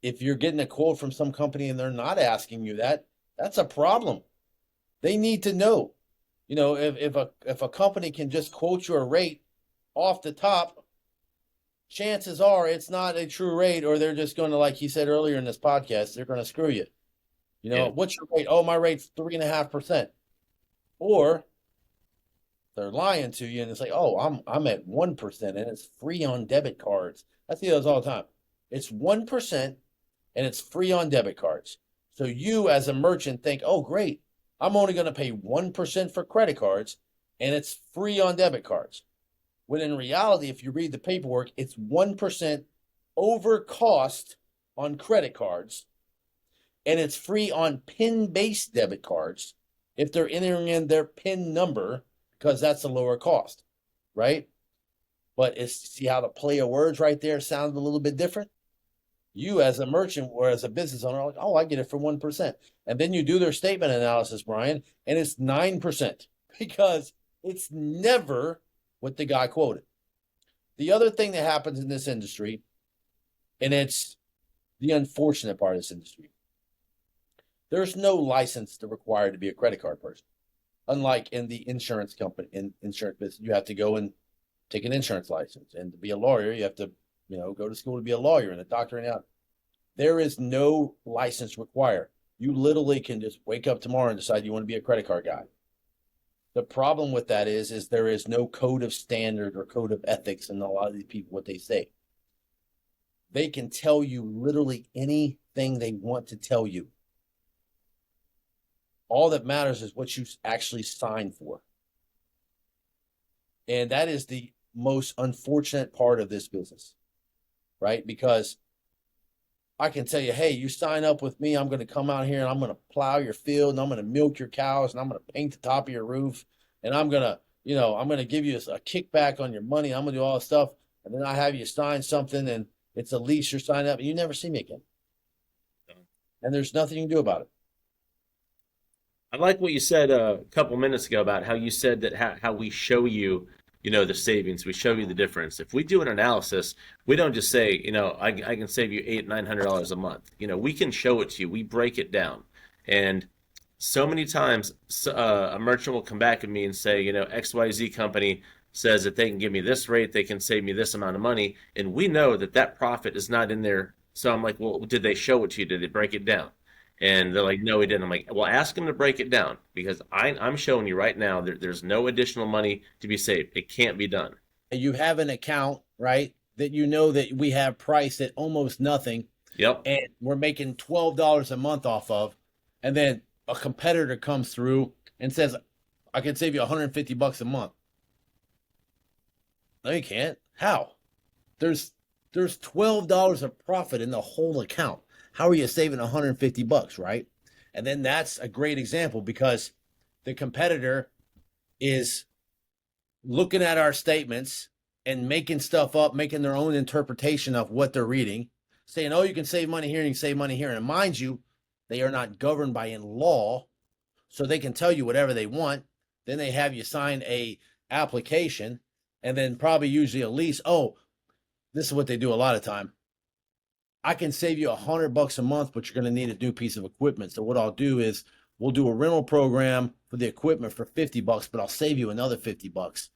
If you're getting a quote from some company and they're not asking you that, that's a problem. They need to know. You know, if a company can just quote you a rate off the top, chances are it's not a true rate, or they're just going to, like he said earlier in this podcast, they're going to screw you. You know, what's your rate? Oh, my rate's 3.5%. Or they're lying to you and it's like, oh, I'm at 1% and it's free on debit cards. I see those all the time. It's 1% and it's free on debit cards. So you as a merchant think, oh, great, I'm only going to pay 1% for credit cards and it's free on debit cards. When in reality, if you read the paperwork, it's 1% over cost on credit cards, and it's free on PIN-based debit cards if they're entering in their PIN number, because that's a lower cost, right? But see how the play of words right there sounds a little bit different? You as a merchant or as a business owner are like, oh, I get it for 1%. And then you do their statement analysis, Brian, and it's 9% because it's never what the guy quoted. The other thing that happens in this industry, and it's the unfortunate part of this industry, there's no license to require to be a credit card person. Unlike in the insurance company, in insurance business, you have to go and take an insurance license. And to be a lawyer, you have to, go to school to be a lawyer and a doctor and out. There is no license required. You literally can just wake up tomorrow and decide you want to be a credit card guy. The problem with that is there is no code of standard or code of ethics in a lot of these people, what they say. They can tell you literally anything they want to tell you. All that matters is what you actually signed for. And that is the most unfortunate part of this business, right? Because I can tell you, hey, you sign up with me, I'm going to come out here and I'm going to plow your field and I'm going to milk your cows and I'm going to paint the top of your roof and I'm going to, I'm going to give you a kickback on your money. I'm going to do all this stuff. And then I have you sign something and it's a lease you're signing up and you never see me again. And there's nothing you can do about it. I like what you said a couple minutes ago about how you said that how we show you, the savings. We show you the difference. If we do an analysis, we don't just say, I can save you $800-900 a month. We can show it to you. We break it down. And so many times a merchant will come back at me and say, XYZ company says that they can give me this rate, they can save me this amount of money. And we know that profit is not in there. So I'm like, well, did they show it to you? Did they break it down? And they're like, no, we didn't. I'm like, well, ask them to break it down because I'm showing you right now there's no additional money to be saved. It can't be done. You have an account, right, that that we have priced at almost nothing. Yep. And we're making $12 a month off of. And then a competitor comes through and says, I can save you $150 a month. No, you can't. How? There's $12 of profit in the whole account. How are you saving $150, right? And then that's a great example because the competitor is looking at our statements and making stuff up, making their own interpretation of what they're reading, saying, oh, you can save money here and you can save money here. And mind you, they are not governed by in law, so they can tell you whatever they want. Then they have you sign a application and then probably usually a lease. Oh, this is what they do a lot of time. I can save you $100 a month, but you're going to need a new piece of equipment. So what I'll do is we'll do a rental program for the equipment for $50, but I'll save you another $50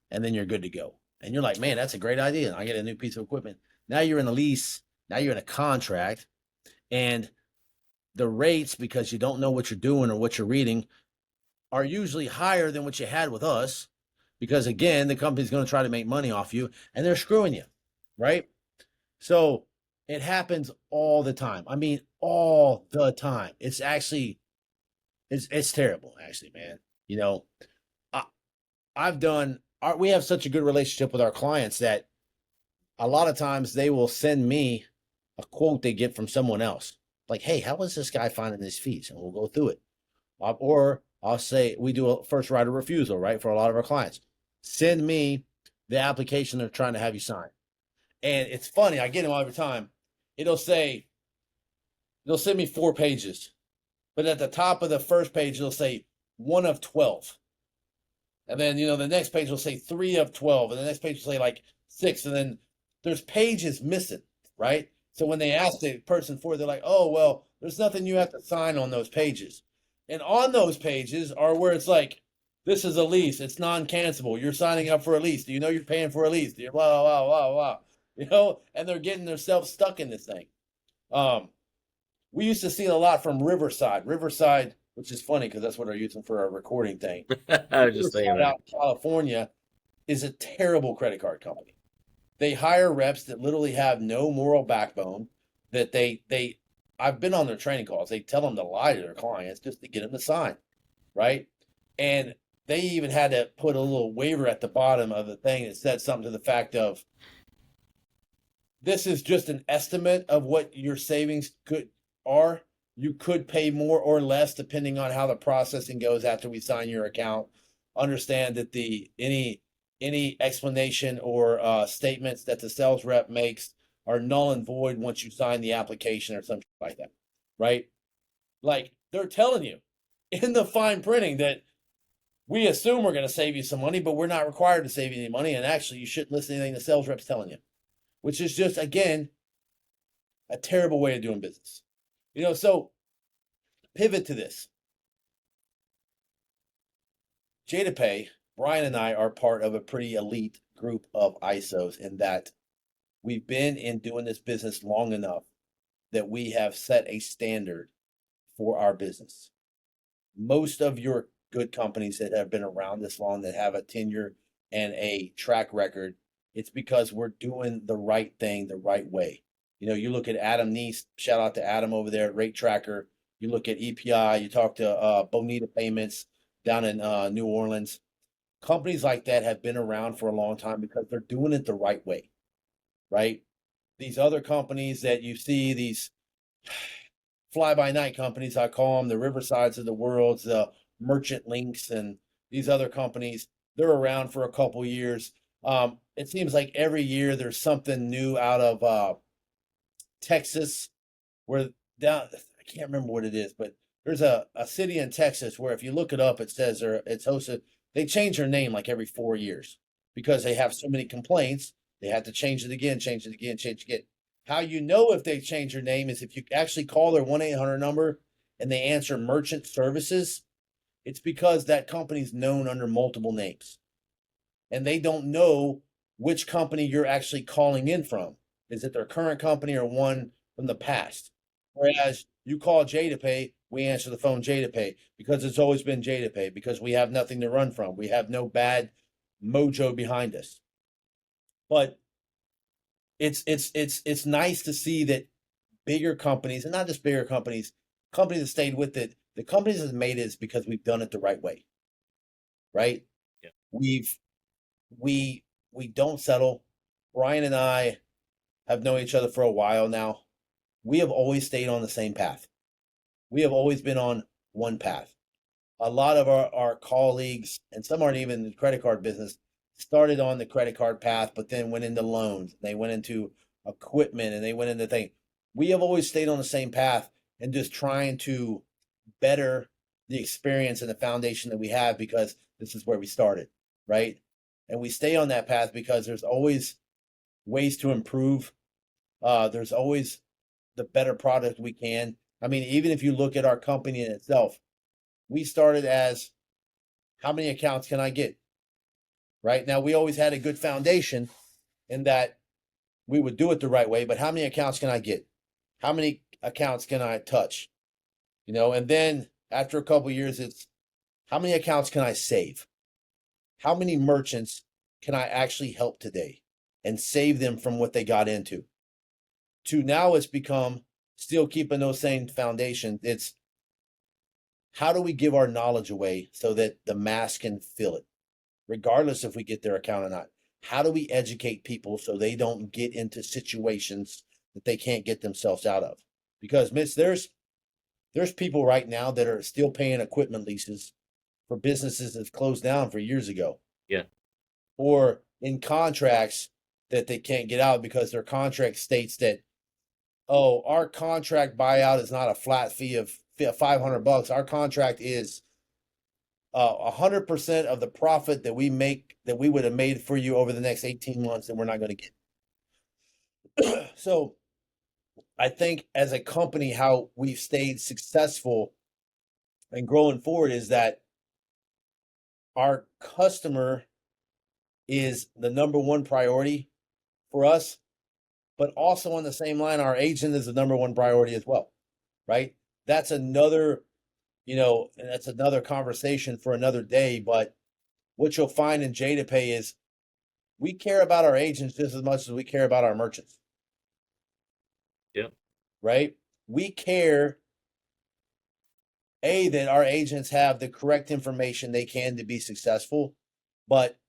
and then you're good to go. And you're like, man, that's a great idea. And I get a new piece of equipment. Now you're in a lease. Now you're in a contract and the rates, because you don't know what you're doing or what you're reading, are usually higher than what you had with us because again, the company's going to try to make money off you and they're screwing you, right? So it happens all the time. I mean, all the time. It's actually, it's terrible, actually, man. We have such a good relationship with our clients that a lot of times they will send me a quote they get from someone else. Like, hey, how is this guy finding his fees? And we'll go through it. Or I'll say, we do a first right of refusal, right? For a lot of our clients. Send me the application they're trying to have you sign. And it's funny, I get them all the time. They'll send me 4 pages, but at the top of the first page, it'll say 1 of 12. And then, the next page will say 3 of 12. And the next page will say like 6. And then there's pages missing, right? So when they ask the person for it, they're like, oh, well, there's nothing you have to sign on those pages. And on those pages are where it's like, this is a lease. It's non-cancelable. You're signing up for a lease. Do you know you're paying for a lease? Do you blah, blah, blah, blah, and they're getting themselves stuck in this thing. We used to see it a lot from Riverside, which is funny because that's what we're using for our recording thing. I was just thinking Riverside out in California is a terrible credit card company. They hire reps that literally have no moral backbone. That I've been on their training calls. They tell them to lie to their clients just to get them to sign, right? And they even had to put a little waiver at the bottom of the thing that said something to the fact of, this is just an estimate of what your savings are. You could pay more or less depending on how the processing goes after we sign your account. Understand that any explanation or statements that the sales rep makes are null and void once you sign the application or something like that, right? Like, they're telling you in the fine printing that we assume we're going to save you some money, but we're not required to save you any money. And actually, you shouldn't listen to anything the sales rep's telling you, which is just, again, a terrible way of doing business. So pivot to this. JadaPay, Brian and I are part of a pretty elite group of ISOs in that we've been in doing this business long enough that we have set a standard for our business. Most of your good companies that have been around this long, that have a tenure and a track record, it's because we're doing the right thing the right way. You look at Adam Neese, shout out to Adam over there at Rate Tracker. You look at EPI, you talk to Bonita Payments down in New Orleans. Companies like that have been around for a long time because they're doing it the right way, right? These other companies that you see, these fly-by-night companies, I call them, the Riversides of the world, the Merchant Links, and these other companies, they're around for a couple years. It seems like every year there's something new out of Texas, where I can't remember what it is, but there's a city in Texas where if you look it up, it says it's hosted. They change their name like every 4 years because they have so many complaints. They have to change it again, change it again, change it again. How you know if they change their name is if you actually call their 1-800 number and they answer merchant services. It's because that company's known under multiple names. And they don't know which company you're actually calling in from. Is it their current company or one from the past? Whereas you call JadaPay, we answer the phone JadaPay because it's always been JadaPay, because we have nothing to run from. We have no bad mojo behind us. But it's nice to see that bigger companies, and not just bigger companies that stayed with it, the companies that made it is because we've done it the right way, right? Yeah. We don't settle. Brian and I have known each other for a while now. We have always stayed on the same path. We have always been on one path. A lot of our colleagues, and some aren't even in the credit card business, started on the credit card path, but then went into loans. They went into equipment and they went into things. We have always stayed on the same path and just trying to better the experience and the foundation that we have because this is where we started, right? And we stay on that path because there's always ways to improve. There's always the better product we can. I mean, even if you look at our company in itself, we started as, how many accounts can I get? Right now, we always had a good foundation in that we would do it the right way, but how many accounts can I get? How many accounts can I touch? And then after a couple of years, it's how many accounts can I save? How many merchants can I actually help today and save them from what they got into? To now it's become, still keeping those same foundations. It's how do we give our knowledge away so that the mass can feel it, regardless if we get their account or not? How do we educate people so they don't get into situations that they can't get themselves out of? Because, Mitch, there's people right now that are still paying equipment leases for businesses that closed down for years ago. Yeah. Or in contracts that they can't get out because their contract states that, oh, our contract buyout is not a flat fee of $500. Our contract is 100% of the profit that we make, that we would have made for you over the next 18 months, and we're not going to get. So I think as a company, how we've stayed successful and growing forward is that our customer is the number one priority for us, but also on the same line, our agent is the number one priority as well, right? That's another, that's another conversation for another day. But what you'll find in JadaPay is we care about our agents just as much as we care about our merchants. Yep. Right? We care that our agents have the correct information they can to be successful, but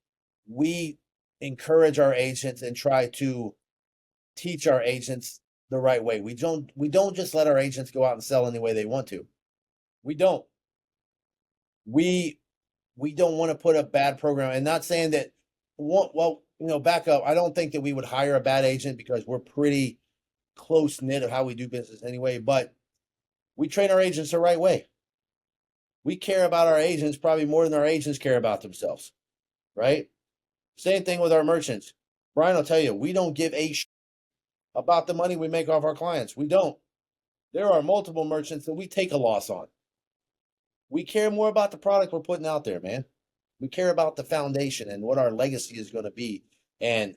we encourage our agents and try to teach our agents the right way. We don't just let our agents go out and sell any way they want to. We don't. We don't want to put a bad program, and not saying that back up. I don't think that we would hire a bad agent because we're pretty close knit of how we do business anyway, but we train our agents the right way. We care about our agents probably more than our agents care about themselves, right? Same thing with our merchants. Brian will tell you, we don't give a shit about the money we make off our clients. We don't. There are multiple merchants that we take a loss on. We care more about the product we're putting out there, man. We care about the foundation and what our legacy is going to be. And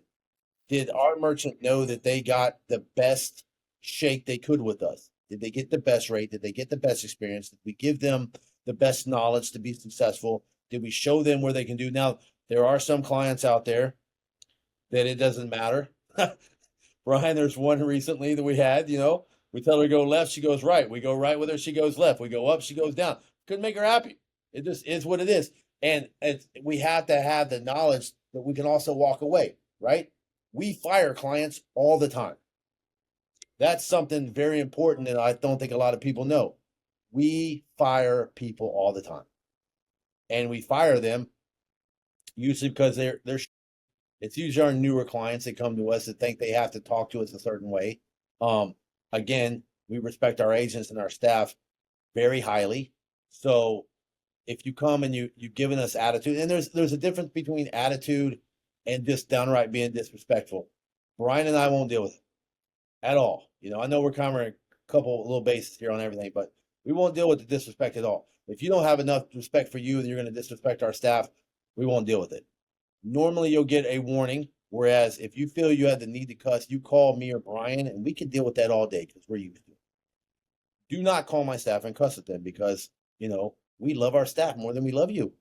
did our merchant know that they got the best shake they could with us? Did they get the best rate? Did they get the best experience? Did we give them the best knowledge to be successful? Did we show them where they can do? Now, there are some clients out there that it doesn't matter. Brian, there's one recently that we had, we tell her to go left, she goes right. We go right with her, she goes left. We go up, she goes down. Couldn't make her happy. It just is what it is. And we have to have the knowledge that we can also walk away, right? We fire clients all the time. That's something very important that I don't think a lot of people know. We fire people all the time. And we fire them usually because they're it's usually our newer clients that come to us that think they have to talk to us a certain way. Again, we respect our agents and our staff very highly. So if you come and you've given us attitude, and there's a difference between attitude and just downright being disrespectful. Brian and I won't deal with it at all. I know we're covering a couple little bases here on everything, but we won't deal with the disrespect at all. If you don't have enough respect for you and you're going to disrespect our staff, we won't deal with it. Normally you'll get a warning, whereas if you feel you have the need to cuss, you call me or Brian, and we can deal with that all day because we're used to it. Do not call my staff and cuss at them because, we love our staff more than we love you.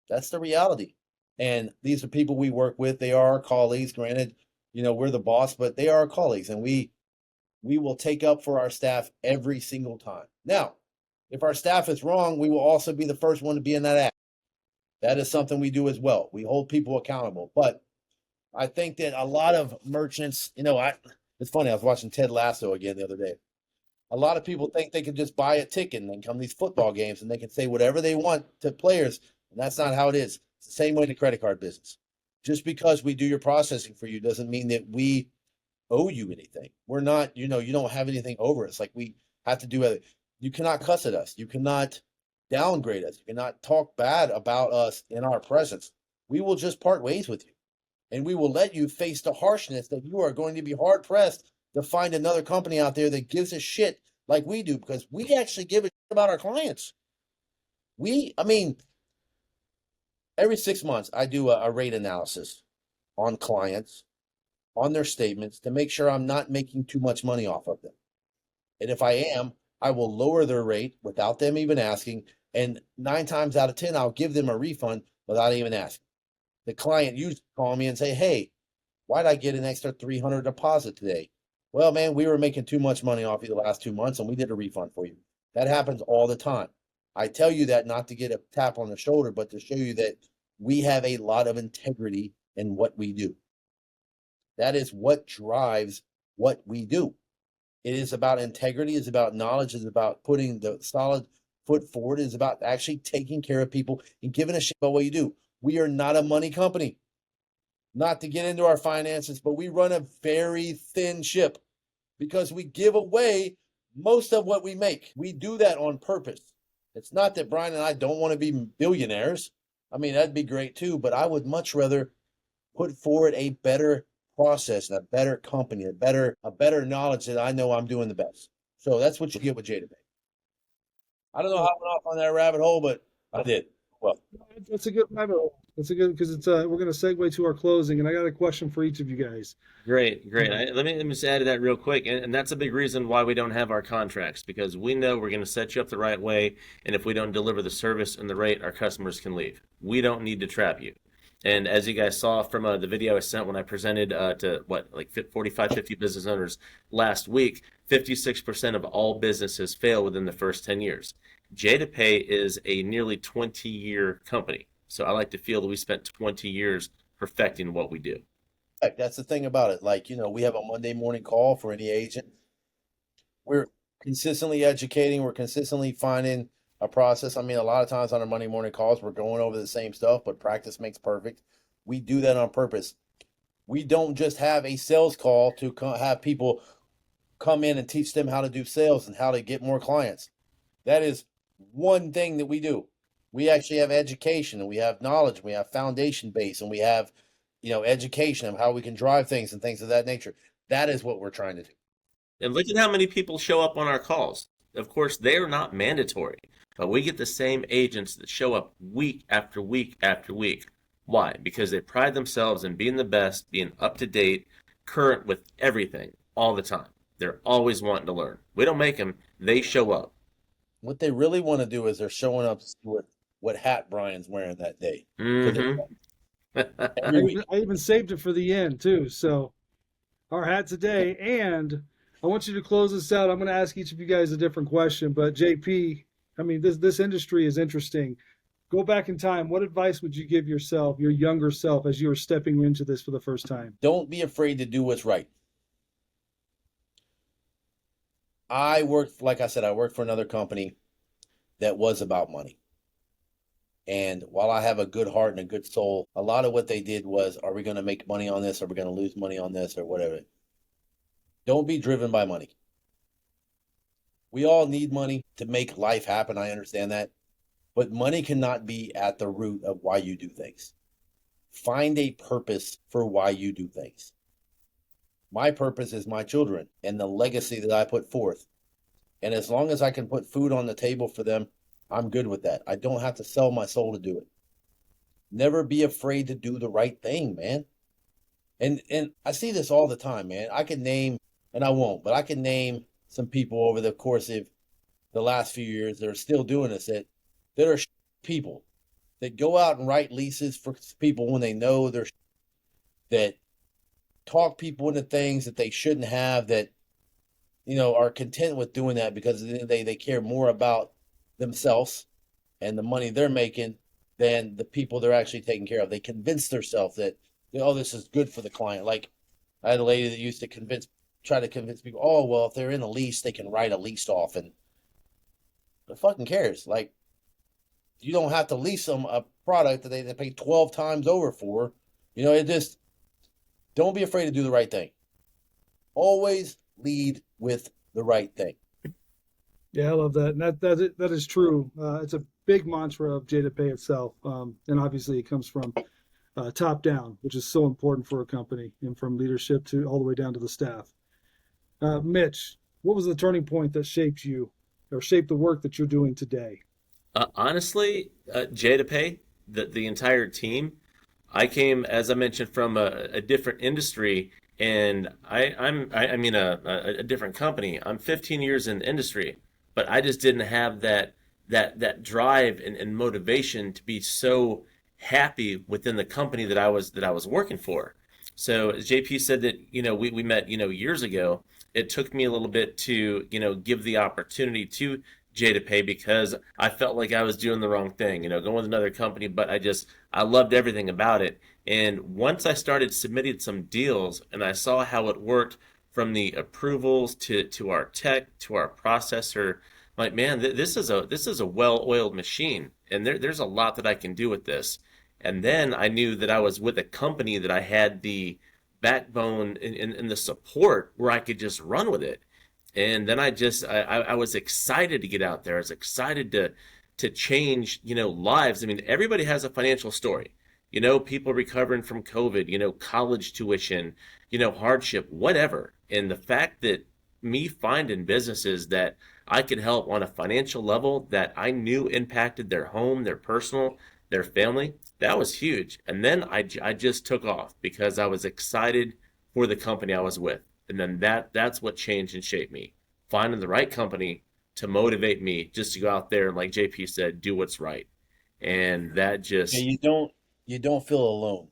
That's the reality. And these are people we work with. They are our colleagues. Granted, we're the boss, but they are our colleagues, and we will take up for our staff every single time. Now, if our staff is wrong, we will also be the first one to be in that act. That is something we do as well. We hold people accountable. But I think that a lot of merchants, it's funny, I was watching Ted Lasso again the other day. A lot of people think they can just buy a ticket and then come to these football games and they can say whatever they want to players. And that's not how it is. It's the same way in the credit card business. Just because we do your processing for you doesn't mean that we owe you anything. We're not, you don't have anything over us. Like we have to do it. You cannot cuss at us. You cannot downgrade us. You cannot talk bad about us in our presence. We will just part ways with you. And we will let you face the harshness that you are going to be hard pressed to find another company out there that gives a shit like we do, because we actually give a shit about our clients. Every 6 months I do a rate analysis on clients, on their statements, to make sure I'm not making too much money off of them. And if I am, I will lower their rate without them even asking. And 9 times out of 10, I'll give them a refund without even asking. The client usually call me and say, hey, why'd I get an extra $300 deposit today? Well, man, we were making too much money off you the last 2 months and we did a refund for you. That happens all the time. I tell you that not to get a tap on the shoulder, but to show you that we have a lot of integrity in what we do. That is what drives what we do. It is about integrity. It's about knowledge. It's about putting the solid foot forward. It's about actually taking care of people and giving a shit about what you do. We are not a money company. Not to get into our finances, but we run a very thin ship because we give away most of what we make. We do that on purpose. It's not that Brian and I don't want to be billionaires. I mean, that'd be great too, but I would much rather put forward a better process and a better company, a better knowledge that I know I'm doing the best. So that's what you get with JadaPay. I don't know how I went off on that rabbit hole, but I did. Well, That's a good rabbit hole. That's a good because it's we're going to segue to our closing, and I got a question for each of you guys. Great, great. Let me just add to that real quick, and that's a big reason why we don't have our contracts because we know we're going to set you up the right way, and if we don't deliver the service and the rate, our customers can leave. We don't need to trap you. And as you guys saw from the video I sent when I presented to 45, 50 business owners last week, 56% of all businesses fail within the first 10 years. JadaPay is a nearly 20-year company. So I like to feel that we spent 20 years perfecting what we do. that's the thing about it. Like, we have a Monday morning call for any agent. We're consistently educating. We're consistently finding a process. I mean, a lot of times on our Monday morning calls, we're going over the same stuff, but practice makes perfect. We do that on purpose. We don't just have a sales call to have people come in and teach them how to do sales and how to get more clients. That is one thing that we do. We actually have education and we have knowledge, we have foundation base, and we have, education of how we can drive things and things of that nature. That is what we're trying to do. And look at how many people show up on our calls. Of course, they are not mandatory, but we get the same agents that show up week after week after week. Why? Because they pride themselves in being the best, being up to date, current with everything all the time. They're always wanting to learn. We don't make them, they show up. What they really want to do is they're showing up to see what hat Brian's wearing that day. Mm-hmm. Every week. I even saved it for the end too. So our hat today, and I want you to close this out. I'm going to ask each of you guys a different question, but JP, I mean, this industry is interesting. Go back in time. What advice would you give yourself, your younger self, as you were stepping into this for the first time? Don't be afraid to do what's right. Like I said, I worked for another company that was about money. And while I have a good heart and a good soul, a lot of what they did was, are we going to make money on this? Are we going to lose money on this or whatever? Don't be driven by money. We all need money to make life happen. I understand that. But money cannot be at the root of why you do things. Find a purpose for why you do things. My purpose is my children and the legacy that I put forth. And as long as I can put food on the table for them, I'm good with that. I don't have to sell my soul to do it. Never be afraid to do the right thing, man. And I see this all the time, man. I can name, and I won't, but I can name some people over the course of the last few years that are still doing this, that are people that go out and write leases for people when they know they're that talk people into things that they shouldn't have, that are content with doing that because they care more about themselves and the money they're making than the people they're actually taking care of. They convince themselves that, this is good for the client. Like, I had a lady that used to try to convince people, oh, well, if they're in a lease, they can write a lease off. And who fucking cares? Like, you don't have to lease them a product that they pay 12 times over for. It just, don't be afraid to do the right thing. Always lead with the right thing. Yeah, I love that. And that is true. It's a big mantra of JadaPay itself. And obviously it comes from top down, which is so important for a company, and from leadership to all the way down to the staff. Mitch, what was the turning point that shaped you or shaped the work that you're doing today? Honestly, JadaPay, the entire team, I came, as I mentioned, from a different industry, and I mean a different company. I'm 15 years in the industry, but I just didn't have that drive and motivation to be so happy within the company that I was working for. So as JP said that, we met, years ago, it took me a little bit to, give the opportunity to JadaPay because I felt like I was doing the wrong thing, going with another company, but I loved everything about it. And once I started submitting some deals and I saw how it worked from the approvals to our tech, to our processor, like, man, this is a well-oiled machine, and there's a lot that I can do with this. And then I knew that I was with a company that I had the backbone and the support where I could just run with it. And then I was excited to get out there. I was excited to change, lives. I mean, everybody has a financial story. people recovering from COVID, college tuition, hardship, whatever. And the fact that me finding businesses that I could help on a financial level that I knew impacted their home, their personal, their family, that was huge. And then I just took off because I was excited for the company I was with. And then that's what changed and shaped me. Finding the right company to motivate me just to go out there and, like JP said, do what's right. And that Yeah, just, you don't feel alone.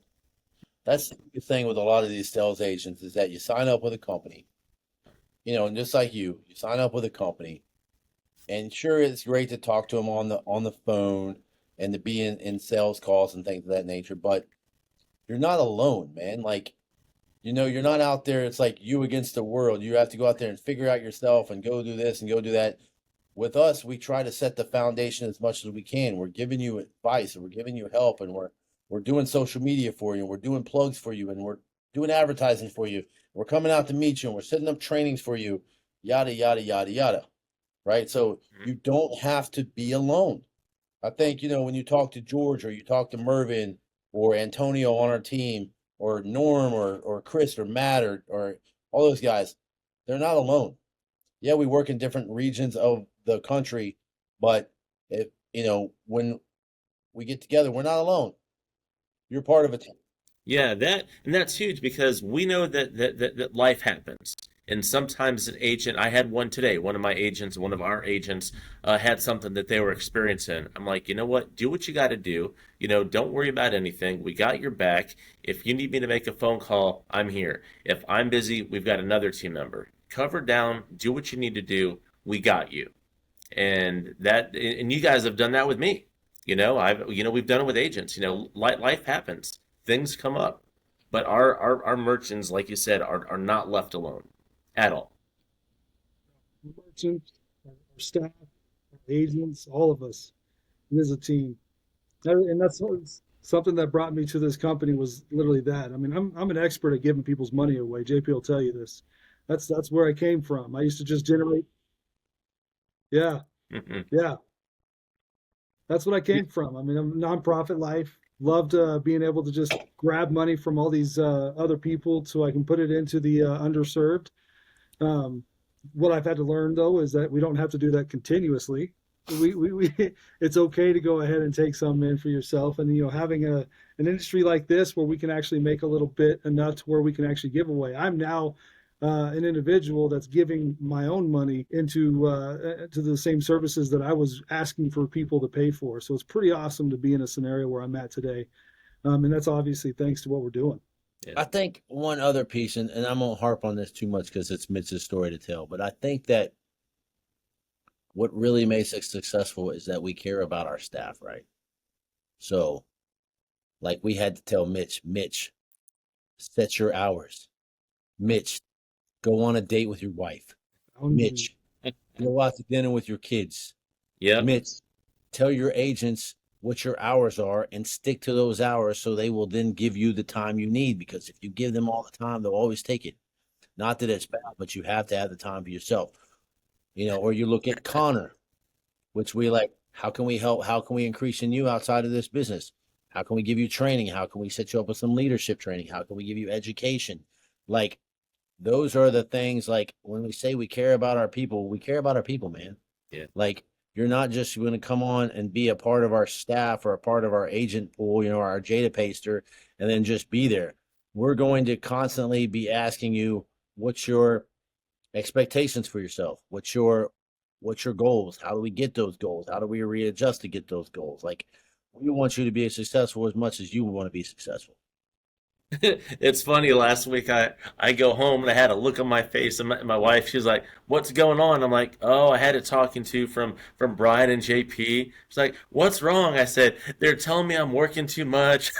That's the thing with a lot of these sales agents is that you sign up with a company, and just like you sign up with a company, and sure, it's great to talk to them on the phone and to be in sales calls and things of that nature, but you're not alone, man. Like, you're not out there. It's like you against the world. You have to go out there and figure out yourself and go do this and go do that. With us, we try to set the foundation as much as we can. We're giving you advice and we're giving you help and we're doing social media for you and we're doing plugs for you and we're doing advertising for you. We're coming out to meet you and we're setting up trainings for you, yada yada yada yada. Right? So you don't have to be alone. I think, when you talk to George or you talk to Mervin or Antonio on our team or Norm or Chris or Matt or all those guys, they're not alone. Yeah, we work in different regions of the country, but when we get together, we're not alone. You're part of a team. yeah, that's huge because we know that life happens. And sometimes an agent, I had one today, one of my agents, one of our agents had something that they were experiencing. I'm like, you know what? Do what you got to do. Don't worry about anything. We got your back. If you need me to make a phone call, I'm here. If I'm busy, we've got another team member. Cover down, do what you need to do. We got you. And you guys have done that with me. We've done it with agents. Life happens, things come up, but our merchants, like you said, are not left alone at all. Merchants, our staff, our agents, all of us. It is a team. And that's something that brought me to this company was literally that. I mean, I'm an expert at giving people's money away. JP will tell you this. That's where I came from. I used to just generate. Yeah, Mhm. yeah. That's what I came from. I mean, I'm nonprofit life. Loved being able to just grab money from all these other people so I can put it into the underserved. Um, what I've had to learn though is that we don't have to do that continuously. We it's okay to go ahead and take some in for yourself, and having an industry like this where we can actually make a little bit enough to where we can actually give away. I'm now an individual that's giving my own money into to the same services that I was asking for people to pay for. So it's pretty awesome to be in a scenario where I'm at today, and that's obviously thanks to what we're doing. Yeah. I think one other piece, and I won't harp on this too much because it's Mitch's story to tell, but I think that what really makes us successful is that we care about our staff, right? So, like we had to tell Mitch, set your hours. Mitch, go on a date with your wife. Boundaries. Mitch, go out to dinner with your kids. Yep. Mitch, tell your agents what your hours are and stick to those hours so they will then give you the time you need because if you give them all the time, they'll always take it. Not that it's bad, but you have to have the time for yourself. Or you look at Connor, which we like, how can we help? How can we increase in you outside of this business? How can we give you training? How can we set you up with some leadership training? How can we give you education? Like, those are the things like when we say we care about our people, we care about our people, man. Yeah. Like, you're not just going to come on and be a part of our staff or a part of our agent pool, our JadaPaster, and then just be there. We're going to constantly be asking you, what's your expectations for yourself? What's your goals? How do we get those goals? How do we readjust to get those goals? Like, we want you to be successful as much as you want to be successful. It's funny. Last week, I go home and I had a look on my face, and my wife, she's like, "What's going on?" I'm like, "Oh, I had a talking to from Brian and JP." She's like, "What's wrong?" I said, "They're telling me I'm working too much.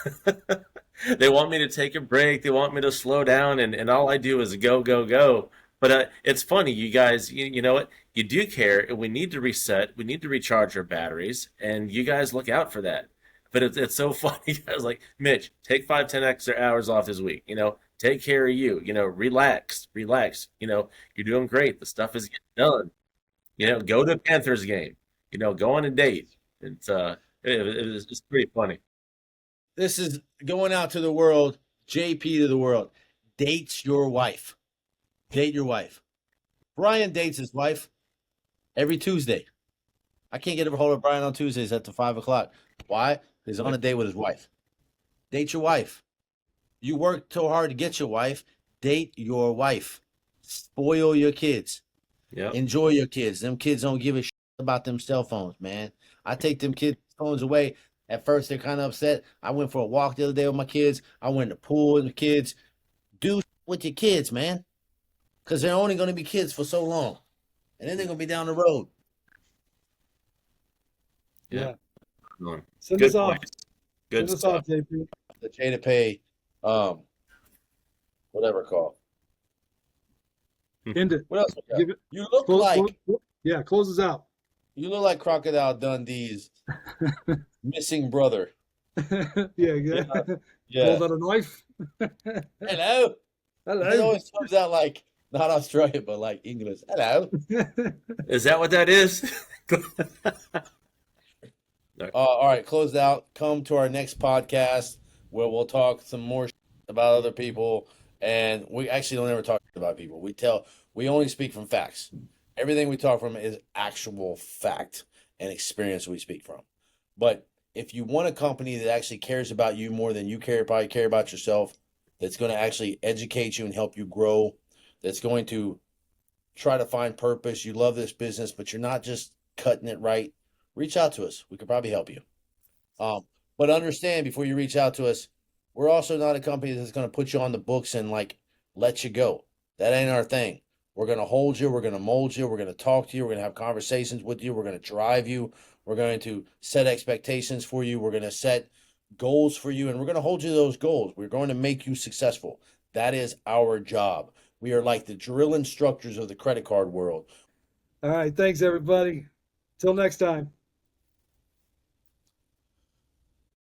They want me to take a break. They want me to slow down, and all I do is go, go, go." But it's funny, you guys. You know what? You do care, and we need to reset. We need to recharge our batteries, and you guys look out for that. But it's so funny. I was like, Mitch, take 5, 10 extra hours off this week. Take care of you. Relax, relax. You're doing great. The stuff is getting done. Go to a Panthers game. Go on a date. It was just pretty funny. This is going out to the world, JP to the world. Dates your wife. Date your wife. Brian dates his wife every Tuesday. I can't get a hold of Brian on Tuesdays after 5 o'clock. Why? He's on a date with his wife. Date your wife. You work so hard to get your wife. Date your wife. Spoil your kids. Yep. Enjoy your kids. Them kids don't give a shit about them cell phones, man. I take them kids' phones away. At first, they're kind of upset. I went for a walk the other day with my kids. I went to the pool with the kids. Do with your kids, man. Because they're only going to be kids for so long. And then they're going to be down the road. Yeah. Send Good us off. points. Good Send us stuff. off, JP. The JadaPay, whatever called. End it. What else? We got? Give it. You look like Yeah, close us out. you look like Crocodile Dundee's missing brother. Yeah. Yeah. Hold out a knife. Hello. It Hello. always comes out like not Australian, but like English. Hello. Is that what that is? All right, closed out. Come to our next podcast where we'll talk some more about other people. And we actually don't ever talk about people. We only speak from facts. Everything we talk from is actual fact and experience we speak from. But if you want a company that actually cares about you more than you probably care about yourself, that's going to actually educate you and help you grow, that's going to try to find purpose, you love this business, but you're not just cutting it right, reach out to us. We could probably help you. But understand before you reach out to us, we're also not a company that's going to put you on the books and like let you go. That ain't our thing. We're going to hold you. We're going to mold you. We're going to talk to you. We're going to have conversations with you. We're going to drive you. We're going to set expectations for you. We're going to set goals for you, and we're going to hold you to those goals. We're going to make you successful. That is our job. We are like the drill instructors of the credit card world. All right. Thanks, everybody. Till next time.